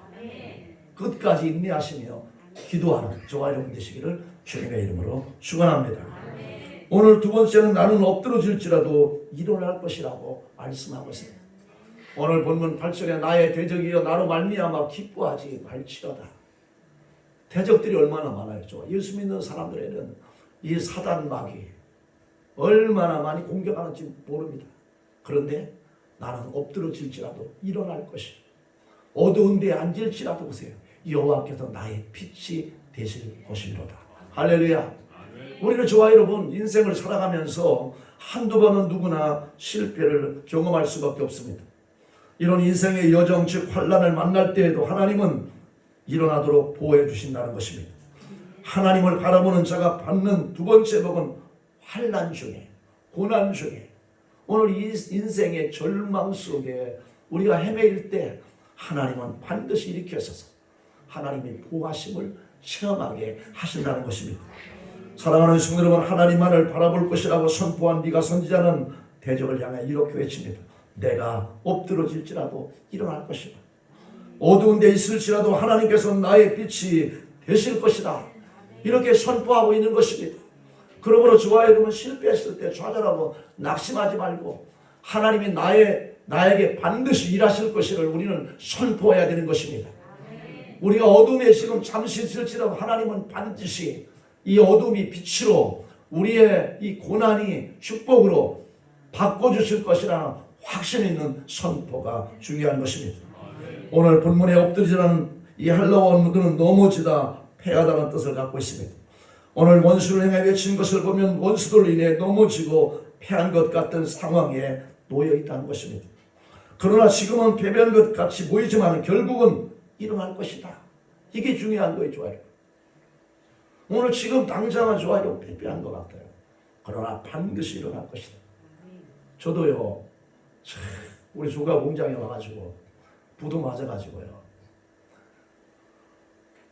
끝까지 인내하시며 기도하는 저와 여러분 되시기를 주님의 이름으로 축원합니다. 오늘 두 번째는 나는 엎드러질지라도 일어날 것이라고 말씀하고 있습니다. 오늘 본문 8절에 나의 대적이여 나로 말미암아 기뻐하지 말지어다. 대적들이 얼마나 많아요. 예수 믿는 사람들에는 이 사단 마귀 얼마나 많이 공격하는지 모릅니다. 그런데 나는 엎드러질지라도 일어날 것이, 어두운 데에 앉을지라도 보세요. 여호와께서 나의 빛이 되실 것이로다. 할렐루야. 우리는 저와 여러분 인생을 살아가면서 한두 번은 누구나 실패를 경험할 수밖에 없습니다. 이런 인생의 여정 즉 환난을 만날 때에도 하나님은 일어나도록 보호해 주신다는 것입니다. 하나님을 바라보는 자가 받는 두 번째 복은 환난 중에, 고난 중에, 오늘 이 인생의 절망 속에 우리가 헤매일 때 하나님은 반드시 일으켜서서 하나님의 보호하심을 체험하게 하신다는 것입니다. 사랑하는 성도 여러분, 하나님만을 바라볼 것이라고 선포한 미가 선지자는 대적을 향해 이렇게 외칩니다. 내가 엎드러질지라도 일어날 것이다. 어두운 데 있을지라도 하나님께서 나의 빛이 되실 것이다. 이렇게 선포하고 있는 것입니다. 그러므로 저와 여러분 실패했을 때 좌절하고 낙심하지 말고 하나님이 나에게 반드시 일하실 것을 우리는 선포해야 되는 것입니다. 우리가 어둠에 지금 잠시 있을지라도 하나님은 반드시 이 어둠이 빛으로 우리의 이 고난이 축복으로 바꿔주실 것이라는 확신 있는 선포가 중요한 것입니다. 오늘 본문에 엎드리라는 이 헬라어 원어는 넘어지다, 패하다는 뜻을 갖고 있습니다. 오늘 원수를 향해 외친 것을 보면 원수들로 인해 넘어지고 패한 것 같은 상황에 놓여 있다는 것입니다. 그러나 지금은 패배한 것 같이 보이지만 결국은 일어날 것이다. 이게 중요한 거예요. 좋아요. 오늘 지금 당장은 좋아요. 패배한 것 같아요. 그러나 반드시 일어날 것이다. 저도요. 우리 조가 공장에 와가지고 부도 맞아가지고요.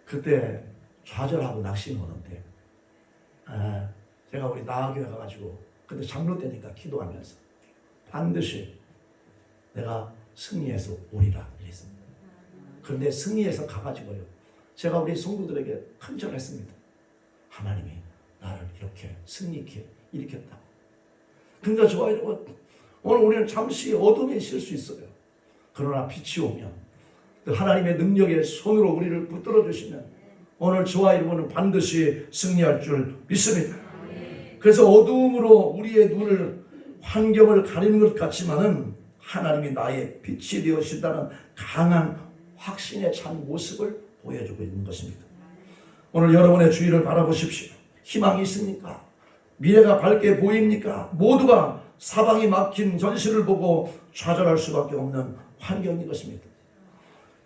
그때 좌절하고 낙심이 오는데 제가 우리 나아교회 가가지고 그때 장로 때니까 기도하면서 반드시 내가 승리해서 오리라 이랬습니다. 그런데 승리해서 가가지고요. 제가 우리 성도들에게 큰절했습니다. 하나님이 나를 이렇게 승리케 일으켰다고. 그러니까 저와 여러분, 오늘 우리는 잠시 어둠에 있을 수 있어요. 그러나 빛이 오면 하나님의 능력의 손으로 우리를 붙들어 주시면 오늘 저와 여러분은 반드시 승리할 줄 믿습니다. 그래서 어두움으로 우리의 눈을 환경을 가리는 것 같지만은 하나님이 나의 빛이 되어신다는 강한 확신의 찬 모습을 보여주고 있는 것입니다. 오늘 여러분의 주위를 바라보십시오. 희망이 있습니까? 미래가 밝게 보입니까? 모두가 사방이 막힌 현실을 보고 좌절할 수밖에 없는 환경인 것입니다.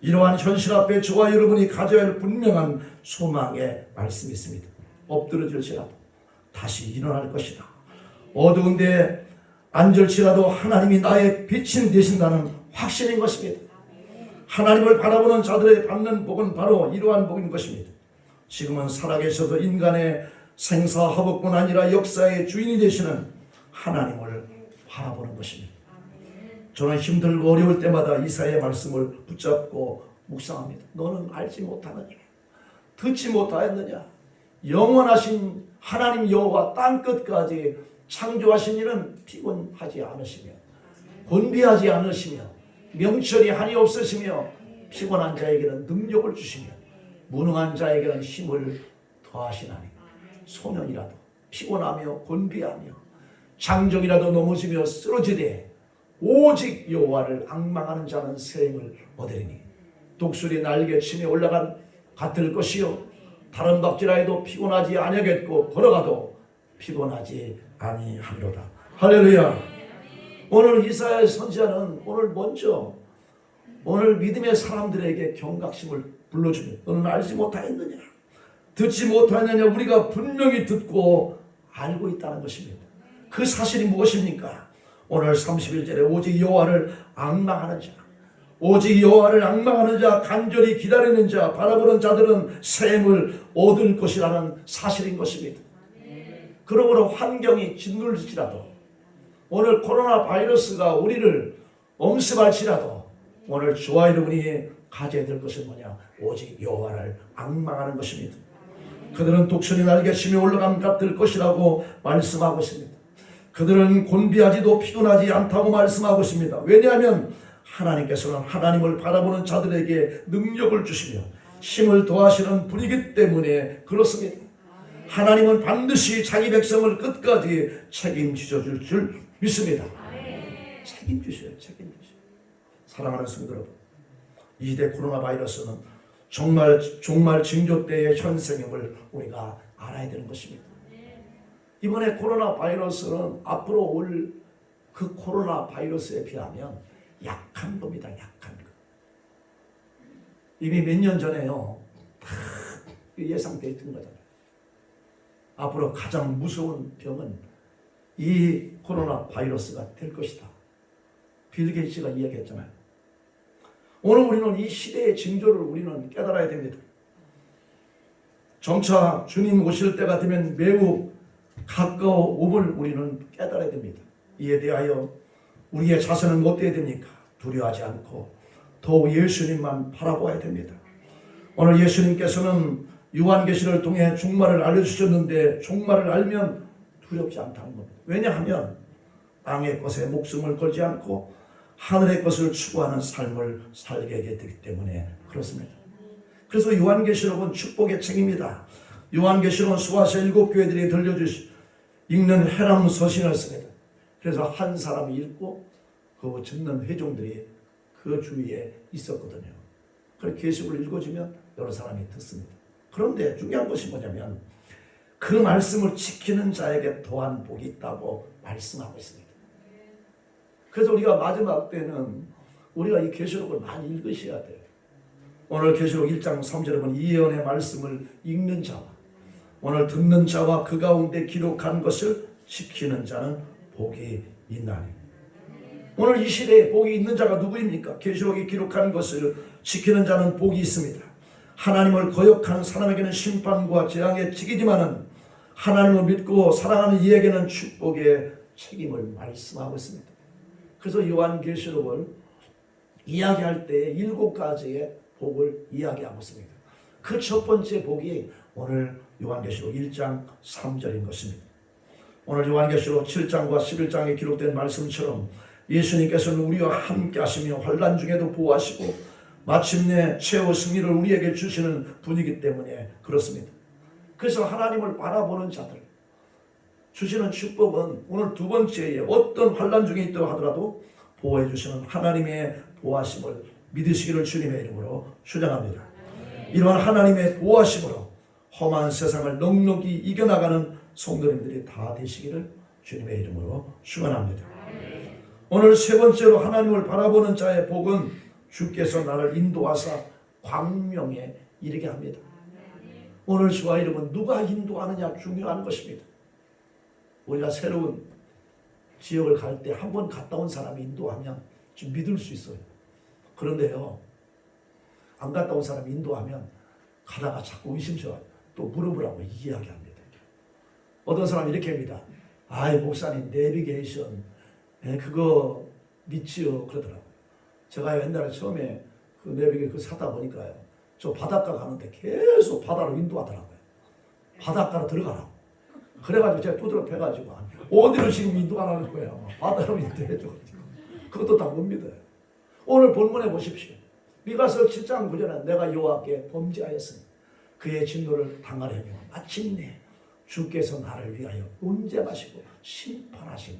이러한 현실 앞에 저와 여러분이 가져야 할 분명한 소망의 말씀이 있습니다. 엎드러질지라도 다시 일어날 것이다. 어두운 데 앉을지라도 하나님이 나의 빛이 되신다는 확신인 것입니다. 하나님을 바라보는 자들의 받는 복은 바로 이러한 복인 것입니다. 지금은 살아계셔서 인간의 생사화복뿐 아니라 역사의 주인이 되시는 하나님을 바라보는 것입니다. 저는 힘들고 어려울 때마다 이사야의 말씀을 붙잡고 묵상합니다. 너는 알지 못하느냐? 듣지 못하였느냐? 영원하신 하나님 여호와 땅끝까지 창조하신 이는 피곤하지 않으시며 곤비하지 않으시며 명철이 한이 없으시며 피곤한 자에게는 능력을 주시며 무능한 자에게는 힘을 더하시나니 소년이라도 피곤하며 곤비하며 장정이라도 넘어지며 쓰러지되 오직 여호와를 앙망하는 자는 새 힘을 얻으리니 독수리 날개치며 올라간 같을 것이요 다른 박질하여도 피곤하지 아니하겠고 걸어가도 피곤하지 아니하리로다. 할렐루야. 오늘 이사야 선지자는 오늘 믿음의 사람들에게 경각심을 불러주며 너는 알지 못하였느냐? 듣지 못하였느냐? 우리가 분명히 듣고 알고 있다는 것입니다. 그 사실이 무엇입니까? 오늘 31절에 오직 여호와를 앙망하는 자, 오직 여호와를 앙망하는 자, 간절히 기다리는 자, 바라보는 자들은 새 힘을 얻을 것이라는 사실인 것입니다. 그러므로 환경이 짓눌릴지라도 오늘 코로나 바이러스가 우리를 엄습할지라도 오늘 저와 여러분이 가져야 될 것은 뭐냐? 오직 여호와를 앙망하는 것입니다. 그들은 독수리 날개치며 올라감 같을 것이라고 말씀하고 있습니다. 그들은 곤비하지도 피곤하지 않다고 말씀하고 있습니다. 왜냐하면 하나님께서는 하나님을 바라보는 자들에게 능력을 주시며 힘을 더하시는 분이기 때문에 그렇습니다. 하나님은 반드시 자기 백성을 끝까지 책임지셔 줄 믿습니다. 책임지셔요. 사랑하는 성도 여러분, 이대 코로나 바이러스는 정말 징조 때의 현생임을 우리가 알아야 되는 것입니다. 이번에 코로나 바이러스는 앞으로 올 그 코로나 바이러스에 비하면 약한 겁니다. 약한 거. 이미 몇 년 전에요. 다 예상되어 있던 거잖아요. 앞으로 가장 무서운 병은 이 코로나 바이러스가 될 것이다. 빌 게이츠가 이야기했잖아요. 오늘 우리는 이 시대의 징조를 우리는 깨달아야 됩니다. 점차 주님 오실 때가 되면 매우 가까워옴을 우리는 깨달아야 됩니다. 이에 대하여 우리의 자세는 어때야 됩니까? 두려워하지 않고 더욱 예수님만 바라보아야 됩니다. 오늘 예수님께서는 요한계시를 통해 종말을 알려주셨는데 종말을 알면 두렵지 않다는 겁니다. 왜냐하면 땅의 것에 목숨을 걸지 않고 하늘의 것을 추구하는 삶을 살게 되기 때문에 그렇습니다. 그래서 요한계시록은 축복의 책입니다. 요한계시록은 수아시아 7교회들이 읽는 해람 서신이었습니다. 그래서 한 사람이 읽고 그 듣는 회종들이 그 주위에 있었거든요. 그래서 계시록을 읽어주면 여러 사람이 듣습니다. 그런데 중요한 것이 뭐냐면 그 말씀을 지키는 자에게 또한 복이 있다고 말씀하고 있습니다. 그래서 우리가 마지막 때는 우리가 이 계시록을 많이 읽으셔야 돼요. 오늘 계시록 1장 3절에 보면 이 예언의 말씀을 읽는 자와 오늘 듣는 자와 그 가운데 기록한 것을 지키는 자는 복이 있나니. 오늘 이 시대에 복이 있는 자가 누구입니까? 계시록이 기록한 것을 지키는 자는 복이 있습니다. 하나님을 거역하는 사람에게는 심판과 재앙의 책이지만은 하나님을 믿고 사랑하는 이에게는 축복의 책임을 말씀하고 있습니다. 그래서 요한계시록을 이야기할 때 7가지의 복을 이야기하고 있습니다. 그 첫 번째 복이 오늘 요한계시록 1장 3절인 것입니다. 오늘 요한계시록 7장과 11장에 기록된 말씀처럼 예수님께서는 우리와 함께 하시며 환난 중에도 보호하시고 마침내 최후 승리를 우리에게 주시는 분이기 때문에 그렇습니다. 그래서 하나님을 바라보는 자들 주시는 축복은 오늘 두 번째에 어떤 환난 중에 있다고 하더라도 보호해 주시는 하나님의 보호하심을 믿으시기를 주님의 이름으로 주장합니다. 이러한 하나님의 보호하심으로 험한 세상을 넉넉히 이겨나가는 성도님들이 다 되시기를 주님의 이름으로 축원합니다. 오늘 세 번째로 하나님을 바라보는 자의 복은 주께서 나를 인도하사 광명에 이르게 합니다. 오늘 주와 여러분 누가 인도하느냐 중요한 것입니다. 우리가 새로운 지역을 갈 때 한 번 갔다 온 사람이 인도하면 좀 믿을 수 있어요. 그런데요, 안 갔다 온 사람이 인도하면 가다가 자꾸 의심스러워요. 또 물어보라고 이야기합니다. 어떤 사람이 이렇게 합니다. 아이 목사님 내비게이션 그거 믿지요 그러더라고요. 제가 옛날에 처음에 그 내비게이션 그거 사다 보니까요, 저 바닷가 가는데 계속 바다로 인도하더라고요. 바닷가로 들어가라고. 그래가지고 제가 두드러 패가지고 어디로 지금 인도 안 하는 거야. 바다로 인도해줘가지고 그것도 다 못 믿어요. 오늘 본문에 보십시오. 미가서 7장 9절에 내가 여호와께 범죄하였으니 그의 진노를 당하려며 마침내 주께서 나를 위하여 온죄하시고 심판하시며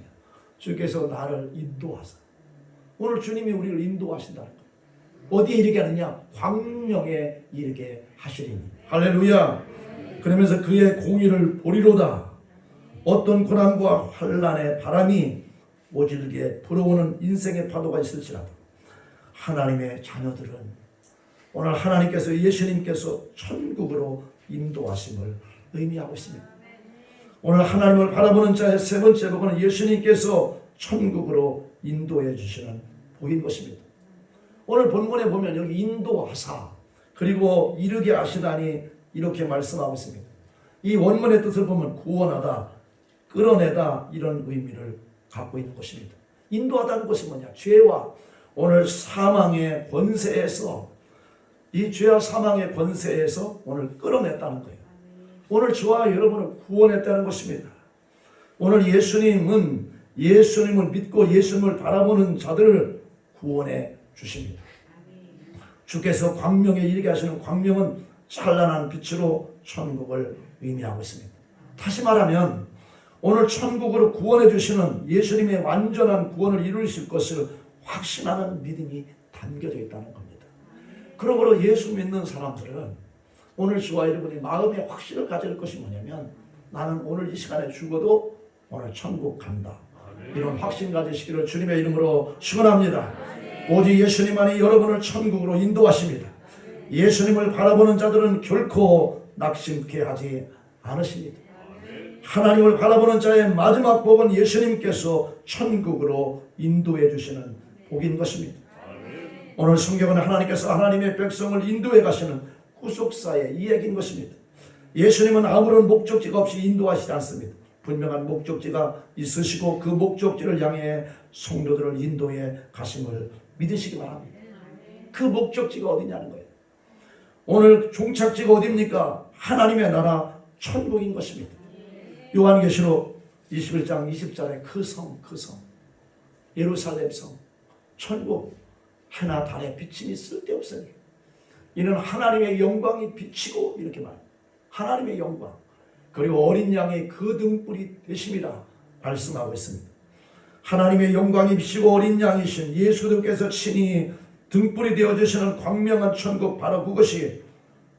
주께서 나를 인도하사. 오늘 주님이 우리를 인도하신다는 거예요. 어디에 이르게 하느냐? 광명에 이르게 하시리니. 할렐루야. 그러면서 그의 공의를 보리로다. 어떤 고난과 환난의 바람이 모질게 불어오는 인생의 파도가 있을지라도 하나님의 자녀들은 오늘 하나님께서 예수님께서 천국으로 인도하심을 의미하고 있습니다. 오늘 하나님을 바라보는 자의 세 번째 복은 예수님께서 천국으로 인도해 주시는 복인 것입니다. 오늘 본문에 보면 여기 인도하사 그리고 이르게 하시다니 이렇게 말씀하고 있습니다. 이 원문의 뜻을 보면 구원하다, 끌어내다 이런 의미를 갖고 있는 것입니다. 인도하다는 것이 뭐냐? 죄와 오늘 사망의 권세에서, 이 죄와 사망의 권세에서 오늘 끌어냈다는 거예요. 오늘 저와 여러분을 구원했다는 것입니다. 오늘 예수님을 믿고 예수님을 바라보는 자들을 구원해 주십니다. 주께서 광명에 이르게 하시는 광명은 찬란한 빛으로 천국을 의미하고 있습니다. 다시 말하면 오늘 천국으로 구원해 주시는 예수님의 완전한 구원을 이루실 것을 확신하는 믿음이 담겨져 있다는 겁니다. 그러므로 예수 믿는 사람들은 오늘 저와 여러분이 마음의 확신을 가질 것이 뭐냐면 나는 오늘 이 시간에 죽어도 오늘 천국 간다. 이런 확신 가지시기를 주님의 이름으로 축원합니다. 오직 예수님만이 여러분을 천국으로 인도하십니다. 예수님을 바라보는 자들은 결코 낙심케 하지 않으십니다. 하나님을 바라보는 자의 마지막 복은 예수님께서 천국으로 인도해 주시는 복인 것입니다. 오늘 성경은 하나님께서 하나님의 백성을 인도해 가시는 구속사의 이야기인 것입니다. 예수님은 아무런 목적지가 없이 인도하시지 않습니다. 분명한 목적지가 있으시고 그 목적지를 향해 성도들을 인도해 가심을 믿으시기 바랍니다. 그 목적지가 어디냐는 거예요. 오늘 종착지가 어디입니까? 하나님의 나라 천국인 것입니다. 요한계시록 21장 20절에 그 성 예루살렘 성 천국 해나 달에 비침이 쓸데없으니 이는 하나님의 영광이 비치고 이렇게 말합니다. 하나님의 영광 그리고 어린 양의 그 등불이 되심이라 말씀하고 있습니다. 하나님의 영광이 비치고 어린 양이신 예수님께서 친히 등불이 되어주시는 광명한 천국, 바로 그것이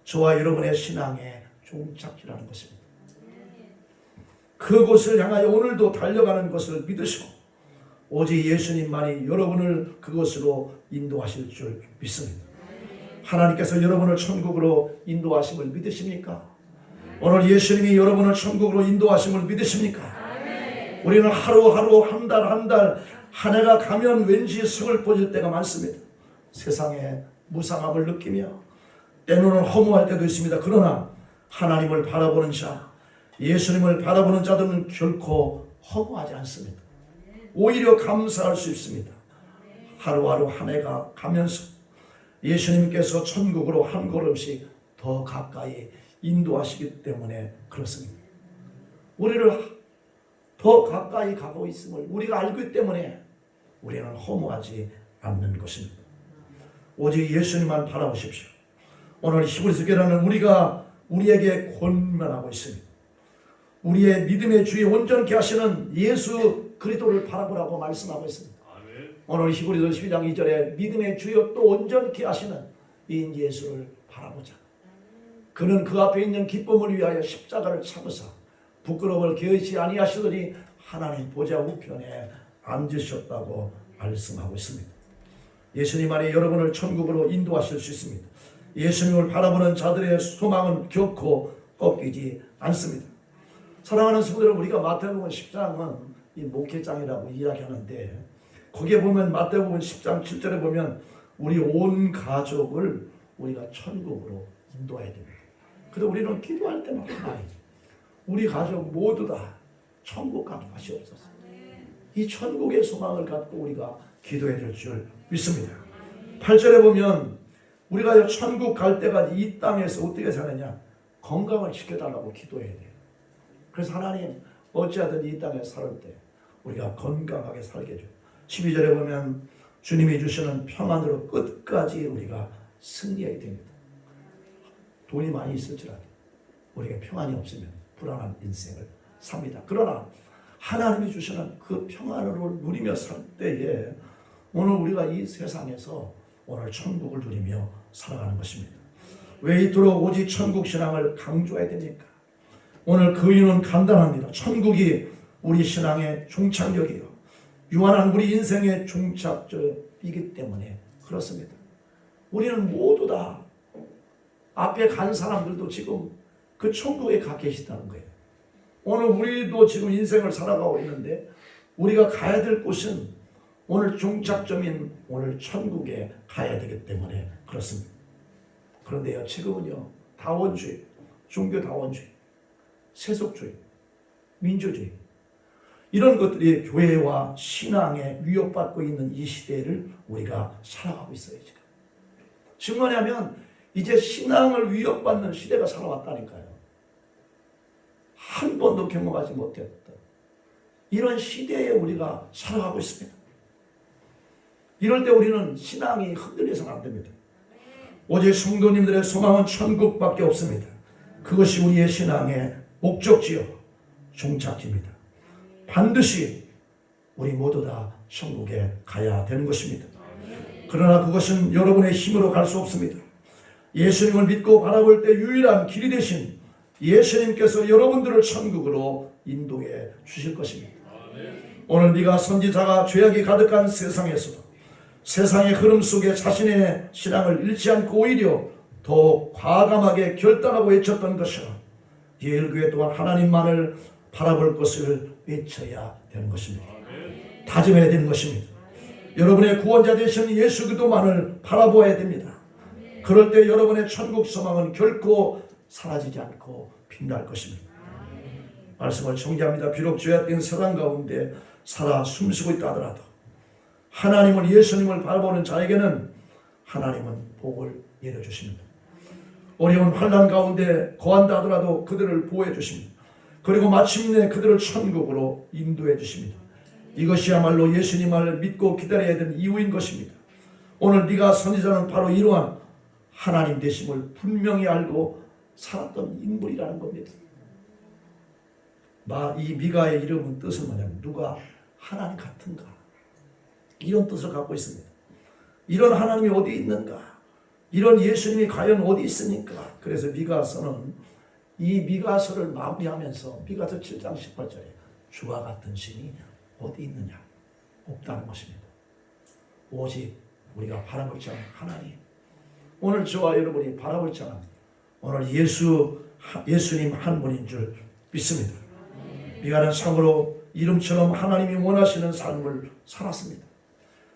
저와 여러분의 신앙의 종착지라는 것입니다. 그곳을 향하여 오늘도 달려가는 것을 믿으시고 오직 예수님만이 여러분을 그곳으로 인도하실 줄 믿습니다. 하나님께서 여러분을 천국으로 인도하심을 믿으십니까? 오늘 예수님이 여러분을 천국으로 인도하심을 믿으십니까? 우리는 하루하루 한 달 한 해가 가면 왠지 슬퍼질 때가 많습니다. 세상에 무상함을 느끼며 때로는 허무할 때도 있습니다. 그러나 하나님을 바라보는 자, 예수님을 바라보는 자들은 결코 허무하지 않습니다. 오히려 감사할 수 있습니다. 하루하루 한 해가 가면서 예수님께서 천국으로 한 걸음씩 더 가까이 인도하시기 때문에 그렇습니다. 우리를 더 가까이 가고 있음을 우리가 알기 때문에 우리는 허무하지 않는 것입니다. 오직 예수님만 바라보십시오. 오늘 히브리서 교회는 우리에게 권면하고 있습니다. 우리의 믿음의 주에 온전케 하시는 예수 그리스도를 바라보라고 말씀하고 있습니다. 오늘 히브리서 12장 2절에 믿음의 주여 또 온전케 하시는 이 예수를 바라보자. 그는 그 앞에 있는 기쁨을 위하여 십자가를 참으사 부끄러움을 개의치 아니하시더니 하나님 보좌 우편에 앉으셨다고 말씀하고 있습니다. 예수님 안에 여러분을 천국으로 인도하실 수 있습니다. 예수님을 바라보는 자들의 소망은 결코 꺾이지 않습니다. 사랑하는 성도들, 우리가 마태복음 10장은 이 목회장이라고 이야기하는데 거기에 보면 마태복음 10장 7절에 보면 우리 온 가족을 우리가 천국으로 인도해야 됩니다. 그래서 우리는 기도할 때마다 하나님, 우리 가족 모두 다 천국 가게 하시옵소서. 이 천국의 소망을 갖고 우리가 기도해야 될 줄 믿습니다. 8절에 보면 우리가 천국 갈 때까지 이 땅에서 어떻게 사느냐, 건강을 지켜달라고 기도해야 돼요. 그래서 하나님 어찌하든 이 땅에 살 때 우리가 건강하게 살게 해줘요. 12절에 보면 주님이 주시는 평안으로 끝까지 우리가 승리해야 됩니다. 돈이 많이 있을지라도 우리가 평안이 없으면 불안한 인생을 삽니다. 그러나 하나님이 주시는 그 평안을 누리며 살 때에 오늘 우리가 이 세상에서 오늘 천국을 누리며 살아가는 것입니다. 왜 이토록 오직 천국 신앙을 강조해야 됩니까? 오늘 그 이유는 간단합니다. 천국이 우리 신앙의 종착역이요, 유한한 우리 인생의 종착역이기 때문에 그렇습니다. 우리는 모두 다 앞에 간 사람들도 지금 그 천국에 가 계시다는 거예요. 오늘 우리도 지금 인생을 살아가고 있는데 우리가 가야 될 곳은 오늘 종착점인 오늘 천국에 가야 되기 때문에 그렇습니다. 그런데요, 지금은요, 다원주의, 종교다원주의, 세속주의, 민주주의, 이런 것들이 교회와 신앙에 위협받고 있는 이 시대를 우리가 살아가고 있어요. 지금 뭐냐면 이제 신앙을 위협받는 시대가 살아왔다니까요. 한 번도 경험하지 못했던 이런 시대에 우리가 살아가고 있습니다. 이럴 때 우리는 신앙이 흔들려서는 안 됩니다. 오직 성도님들의 소망은 천국밖에 없습니다. 그것이 우리의 신앙의 목적지요, 종착지입니다. 반드시 우리 모두 다 천국에 가야 되는 것입니다. 그러나 그것은 여러분의 힘으로 갈 수 없습니다. 예수님을 믿고 바라볼 때 유일한 길이 되신 예수님께서 여러분들을 천국으로 인도해 주실 것입니다. 오늘 네가 선지자가 죄악이 가득한 세상에서도 세상의 흐름 속에 자신의 신앙을 잃지 않고 오히려 더 과감하게 결단하고 외쳤던 것처럼 예일교회 또한 하나님만을 바라볼 것을 외쳐야 되는 것입니다. 다짐해야 되는 것입니다. 여러분의 구원자 되신 예수 그리스도만을 바라보아야 됩니다. 그럴 때 여러분의 천국 소망은 결코 사라지지 않고 빛날 것입니다. 말씀을 정리합니다. 비록 죄악된 세상 가운데 살아 숨쉬고 있다 하더라도 하나님을, 예수님을 바라보는 자에게는 하나님은 복을 내려주십니다. 어려운 환난 가운데 거한다 하더라도 그들을 보호해 주십니다. 그리고 마침내 그들을 천국으로 인도해 주십니다. 이것이야말로 예수님을 믿고 기다려야 되는 이유인 것입니다. 오늘 네가 선지자는 바로 이러한 하나님 되심을 분명히 알고 살았던 인물이라는 겁니다. 이 미가의 이름은 뜻은 뭐냐면 누가 하나님 같은가, 이런 뜻을 갖고 있습니다. 이런 하나님이 어디 있는가, 이런 예수님이 과연 어디 있습니까? 그래서 미가서는 이 미가서를 마무리하면서 미가서 7장 18절에 주와 같은 신이 어디 있느냐, 없다는 것입니다. 오직 우리가 바라볼 자는 하나님, 오늘 저와 여러분이 바라볼 자는 오늘 예수님 한 분인 줄 믿습니다. 미가는 참으로 이름처럼 하나님이 원하시는 삶을 살았습니다.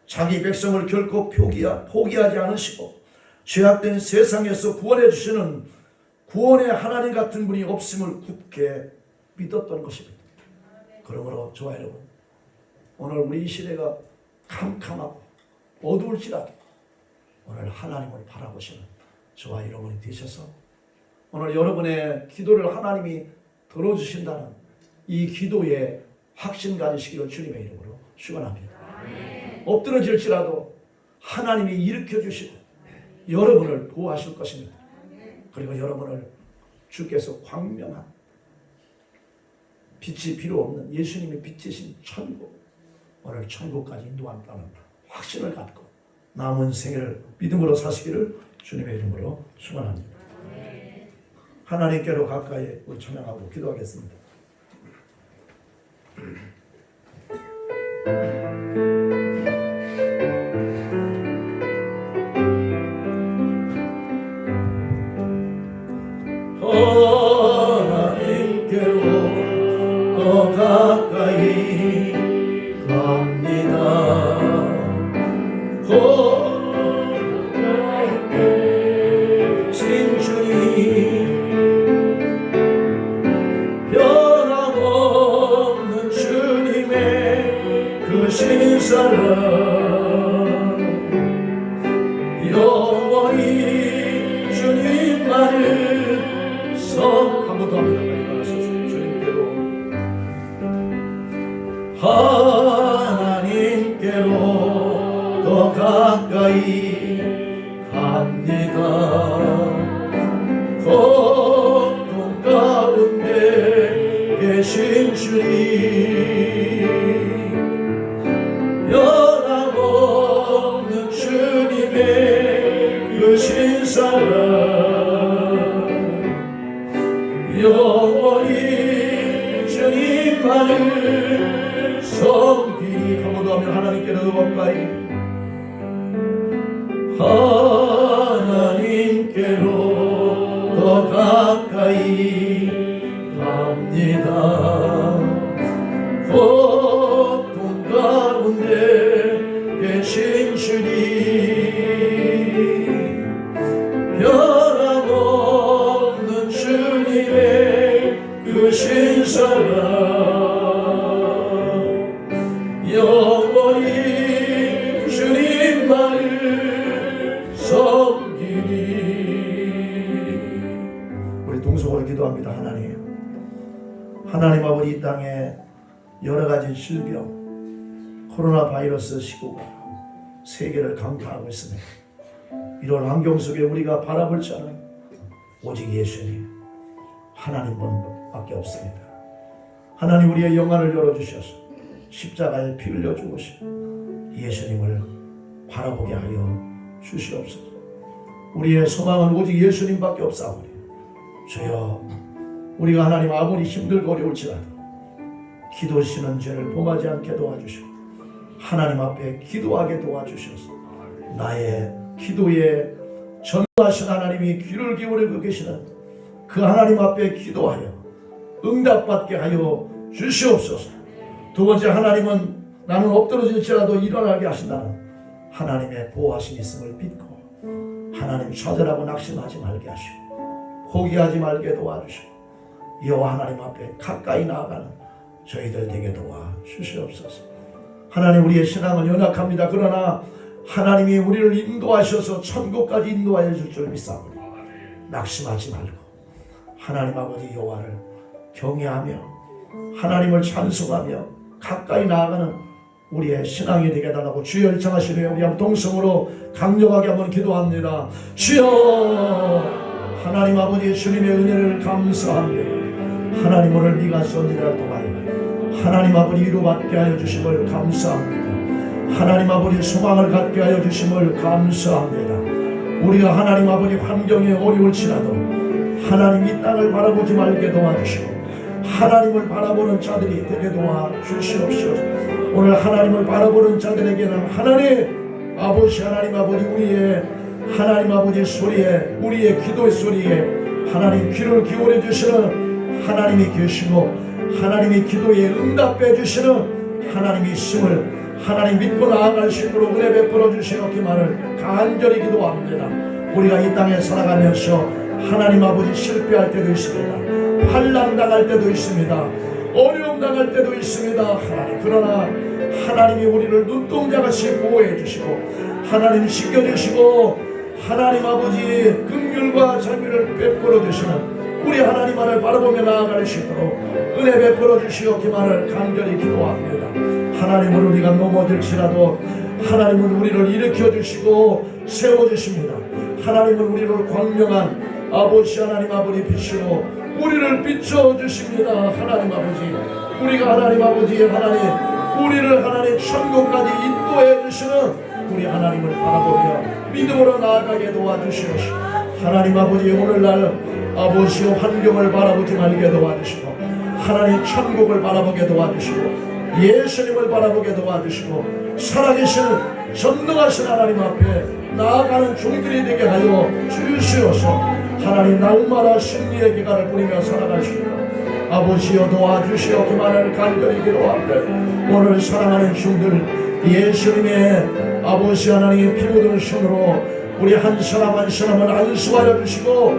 자기 백성을 결코 포기하지 않으시고 죄악된 세상에서 구원해 주시는 구원의 하나님 같은 분이 없음을 굳게 믿었던 것입니다. 그러므로 저와 여러분, 오늘 우리 이 시대가 캄캄하고 어두울지라도 오늘 하나님을 바라보시는 저와 여러분이 되셔서 오늘 여러분의 기도를 하나님이 들어주신다는 이 기도의 확신 가지시기를 주님의 이름으로 축원합니다. 엎드러질지라도 하나님이 일으켜 주시고 여러분을 보호하실 것입니다. 그리고 여러분을 주께서 광명한 빛이 필요 없는 예수님이 빛이신 천국, 오늘 천국까지 인도한다는 확신을 갖고 남은 생애를 믿음으로 사시기를 주님의 이름으로 축원합니다. 하나님께로 가까이 우리 찬양하고 기도하겠습니다. 하나님께로 더 가까이 갑니다. 신 주님, 변함없는 주님의 그 신사랑 영원히 주님만을 한번 더 합니다. 주님께로 하나님께로 더 가까이 갑니다. 고통 가운데 계신 주님, 변함없는 주님의 그 신사랑 영원히 주님만을 섬기리. 한번 더 하면 하나님께로 더 가까이, 하나님께로 더 가까이 갑니다. 고통 가운데 계신 주님, 변함없는 주님의 그 신사랑 영원히 주님만을 섬기리. 우리 동성으로 기도합니다. 하나님 아버지, 이 땅에 여러 가지 질병, 코로나 바이러스 시국가 세계를 강타하고 있습니다. 이런 환경 속에 우리가 바라볼 자는 오직 예수님, 하나님 분밖에 없습니다. 하나님, 우리의 영안을 열어주셔서 십자가에 피 흘려 죽으신 예수님을 바라보게 하여 주시옵소서. 우리의 소망은 오직 예수님밖에 없사오니 주여, 우리가 하나님 아무리 힘들고 어려울지라도 기도시는 죄를 범하지 않게 도와주시고 하나님 앞에 기도하게 도와주셔서 나의 기도에 전하신 하나님이 귀를 기울이고 계시는 그 하나님 앞에 기도하여 응답받게 하여 주시옵소서. 두 번째, 하나님은 나는 엎드러질지라도 일어나게 하신다는 하나님의 보호하심이 있음을 믿고 하나님 좌절하고 낙심하지 말게 하시고 포기하지 말게 도와주시고 여호와 하나님 앞에 가까이 나아가는 저희들 되게 도와주시옵소서. 하나님, 우리의 신앙은 연약합니다. 그러나 하나님이 우리를 인도하셔서 천국까지 인도하여 줄 줄 믿사오니 낙심하지 말고 하나님 아버지 여호와를 경외하며 하나님을 찬송하며 가까이 나아가는 우리의 신앙이 되게 달라고 주여 열창하시며 우리 한번 동성으로 강력하게 한번 기도합니다. 주여, 하나님 아버지 주님의 은혜를 감사합니다. 하나님, 오늘 네가 쏜이라 통하여 하나님 아버지 위로받게 하여 주심을 감사합니다. 하나님 아버지 소망을 갖게 하여 주심을 감사합니다. 우리가 하나님 아버지 환경에 어려울지라도 하나님 이 땅을 바라보지 말게 도와주시고 하나님을 바라보는 자들이 되게 도와주시옵소서. 오늘 하나님을 바라보는 자들에게는 하나님 아버지 우리의 하나님 아버지 소리에, 우리의 기도의 소리에 하나님 귀를 기울여 주시는 하나님이 계시고 하나님이 기도에 응답해 주시는 하나님이 있음을 하나님 믿고 나아갈 수 있도록 은혜 베풀어 주시옵기만을 간절히 기도합니다. 우리가 이 땅에 살아가면서 하나님 아버지 실패할 때도 있습니다. 환난 당할 때도 있습니다. 어려움 당할 때도 있습니다. 하나님, 그러나 하나님이 우리를 눈동자같이 보호해 주시고 하나님 지켜주시고 하나님 아버지 긍휼과 자비를 베풀어 주시는 우리 하나님만을 바라보며 나아갈 수 있도록 은혜 베풀어 주시옵기만을 간절히 기도합니다. 하나님은 우리가 넘어질지라도 하나님은 우리를 일으켜 주시고 세워주십니다. 하나님은 우리를 광명한 아버지 하나님 아버지 빛으로 우리를 비춰주십니다. 하나님 아버지, 우리가 하나님 아버지의 하나님, 우리를 하나님 천국까지 인도해 주시는 우리 하나님을 바라보며 믿음으로 나아가게 도와주시옵시고, 하나님 아버지 오늘날 아버지의 환경을 바라보지 말게 도와주시고, 하나님 천국을 바라보게 도와주시고, 예수님을 바라보게 도와주시고, 살아계시는 전능하신 하나님 앞에 나아가는 종들이 되게 하여 주시옵소서. 하나님 날마다 승리의 기간을 부리며 살아갈 수 있도록 아버지여 도와주시옵기만을 간절히 기도합니다. 오늘 사랑하는 종들 예수님의 아버지 하나님의 피 묻은 손으로 우리 한 사람 한 사람을 안수하여 주시고,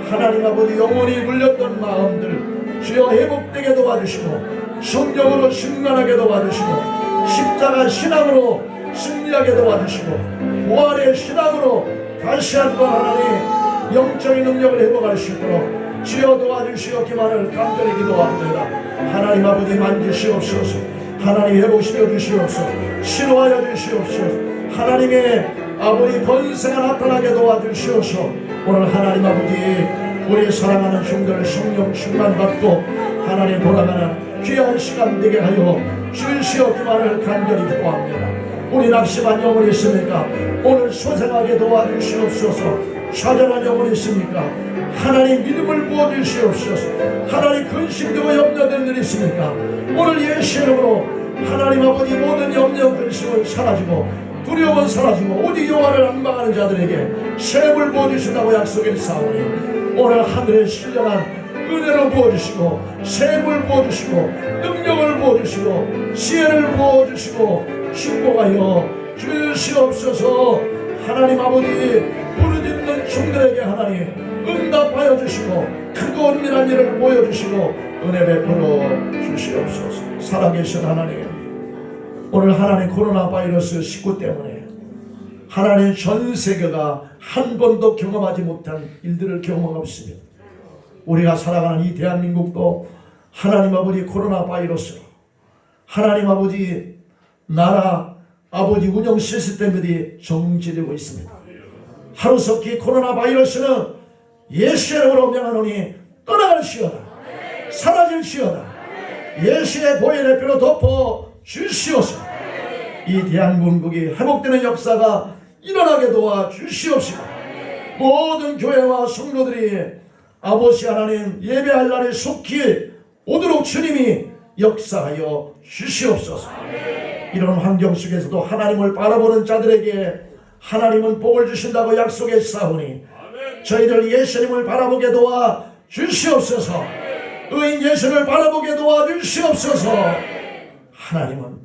하나님 아버지 영원히 눌렸던 마음들 주여 회복되게 도와주시고, 성령으로 승만하게 도와주시고, 십자가 신앙으로 승리하게 도와주시고, 부활의 신앙으로 다시 한번 하나님 영적인 능력을 회복할 수 있도록 주여 도와주시옵기만을 간절히 기도합니다. 하나님 아버지 만지시옵소서. 하나님 회복시켜 주시옵소서. 치료하여 주시옵소서. 하나님의 아버지 권세가 나타나게 도와주시옵소서. 오늘 하나님 아버지 우리 사랑하는 종들 성령 충만 받고 하나님 돌아가는 귀한 시간 되게 하여 주시옵기만을 간절히 기도합니다. 우리 낙심한 영혼이 있습니까? 오늘 소생하게 도와주시옵소서. 좌절한 영혼이 있습니까? 하나님 믿음을 부어주시옵소서. 하나님 근심되고 염려된 일이 있습니까? 오늘 예수 이름으로 하나님 아버지 모든 염려 근심은 사라지고 두려움은 사라지고 오직 여호와를 앙망하는 자들에게 샘을 부어주신다고 약속했사오니 오늘 하늘의 신령한 은혜를 부어주시고 샘을 부어주시고 능력을 부어주시고 지혜를 부어주시고 축복하여 주시옵소서. 하나님 아버지 부르짖는 종들에게 하나님 응답하여 주시고 크고 은밀한 일을 보여주시고 은혜 베풀어 주시옵소서. 살아계신 하나님, 오늘 하나님 코로나 바이러스 19 때문에 하나님 전 세계가 한 번도 경험하지 못한 일들을 경험하고 있습니다. 우리가 살아가는 이 대한민국도 하나님 아버지 코로나 바이러스로 하나님 아버지 나라 아버지 운영 시스템들이 정지되고 있습니다. 하루속히 코로나 바이러스는 예수의 이름으로 명하노니 떠나갈시어다. 사라질시어다. 예수의 보혈의 피로 덮어 주시옵소서. 이 대한민국이 회복되는 역사가 일어나게 도와 주시옵시고, 모든 교회와 성도들이 아버지 하나님 예배할 날에 속히 오도록 주님이 역사하여 주시옵소서. 이런 환경 속에서도 하나님을 바라보는 자들에게 하나님은 복을 주신다고 약속했사오니 저희들 예수님을 바라보게 도와 주시옵소서. 의인 예수를 바라보게 도와 주시옵소서. 하나님은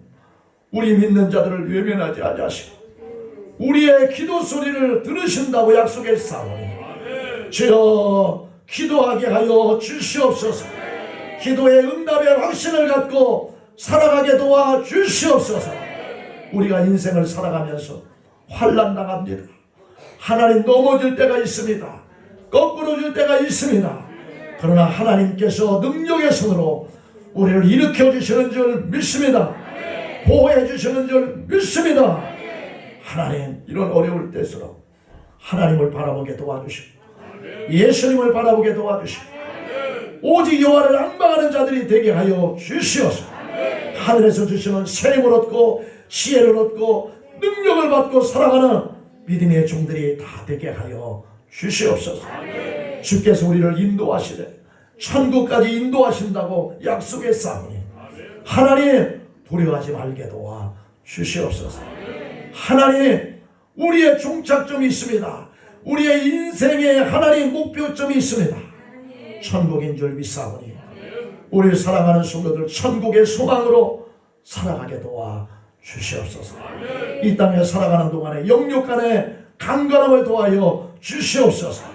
우리 믿는 자들을 외면하지 아니하시고 우리의 기도 소리를 들으신다고 약속했사오니 주여 기도하게 하여 주시옵소서. 기도의 응답의 확신을 갖고 살아가게 도와 주시옵소서. 우리가 인생을 살아가면서 환난 당합니다. 하나님 넘어질 때가 있습니다. 거꾸로 질 때가 있습니다. 그러나 하나님께서 능력의 손으로 우리를 일으켜 주시는 줄 믿습니다. 보호해 주시는 줄 믿습니다. 하나님 이런 어려울 때일수록 하나님을 바라보게 도와주시고 예수님을 바라보게 도와주시고 오직 여호와를 앙망하는 자들이 되게 하여 주시옵소서. 하늘에서 주시는 샘을 얻고 지혜를 얻고 능력을 받고 살아가는 믿음의 종들이 다 되게 하여 주시옵소서. 주께서 우리를 인도하시되 천국까지 인도하신다고 약속했사오니 하나님 두려워하지 말게 도와 주시옵소서. 하나님 우리의 종착점이 있습니다. 우리의 인생의 하나님 목표점이 있습니다. 천국인 줄 믿사오니 우리 사랑하는 성도들 천국의 소망으로 살아가게 도와 주시옵소서. 이 땅에 살아가는 동안에 영육간의 강건함을 도하여 주시옵소서.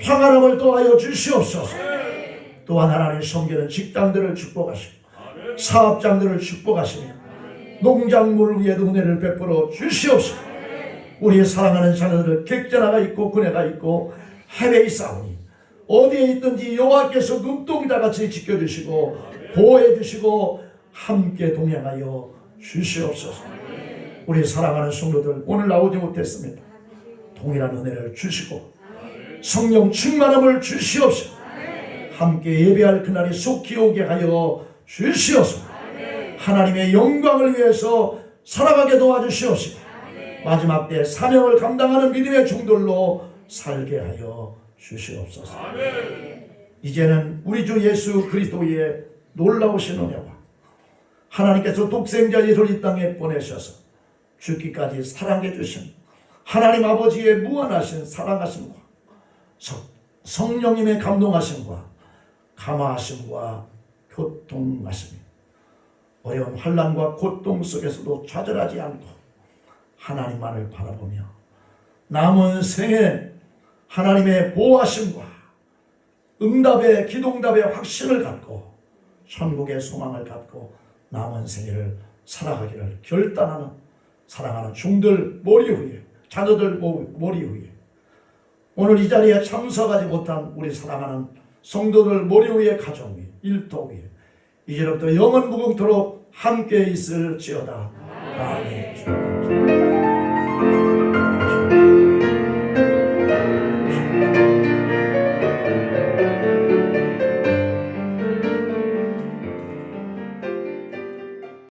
평안함을 도하여 주시옵소서. 또한 하나님 섬기는 직장들을 축복하시고 사업장들을 축복하시며 농작물 위에도 은혜를 베풀어 주시옵소서. 우리 사랑하는 자녀들 객전화가 있고 군애가 있고 해외에 있사오니 어디에 있든지 여호와께서 눈동자같이 지켜주시고 보호해주시고 함께 동행하여 주시옵소서. 우리 사랑하는 성도들 오늘 나오지 못했습니다. 동일한 은혜를 주시고 성령 충만함을 주시옵소서. 함께 예배할 그날이 속히 오게 하여 주시옵소서. 하나님의 영광을 위해서 살아가게 도와주시옵소서. 마지막 때 사명을 감당하는 믿음의 종들로 살게 하여 주시옵소서. 이제는 우리 주 예수 그리스도의 놀라우신 은혜와 하나님께서 독생자 예수를 이 땅에 보내셔서 죽기까지 사랑해 주신 하나님 아버지의 무한하신 사랑하심과 성령님의 감동하심과 감화하심과 교통하심이 어려운 환난과 고통 속에서도 좌절하지 않고 하나님만을 바라보며 남은 생에 하나님의 보호하심과 응답의 기도응답의 확신을 갖고 천국의 소망을 갖고 남은 생애를 살아가기를 결단하는 사랑하는 종들 머리 위에 자녀들 머리 위에 오늘 이 자리에 참석하지 못한 우리 사랑하는 성도들 머리 위에 가정 위에 일터 위에 이제부터 영원 무궁토록 함께 있을지어다. 아멘.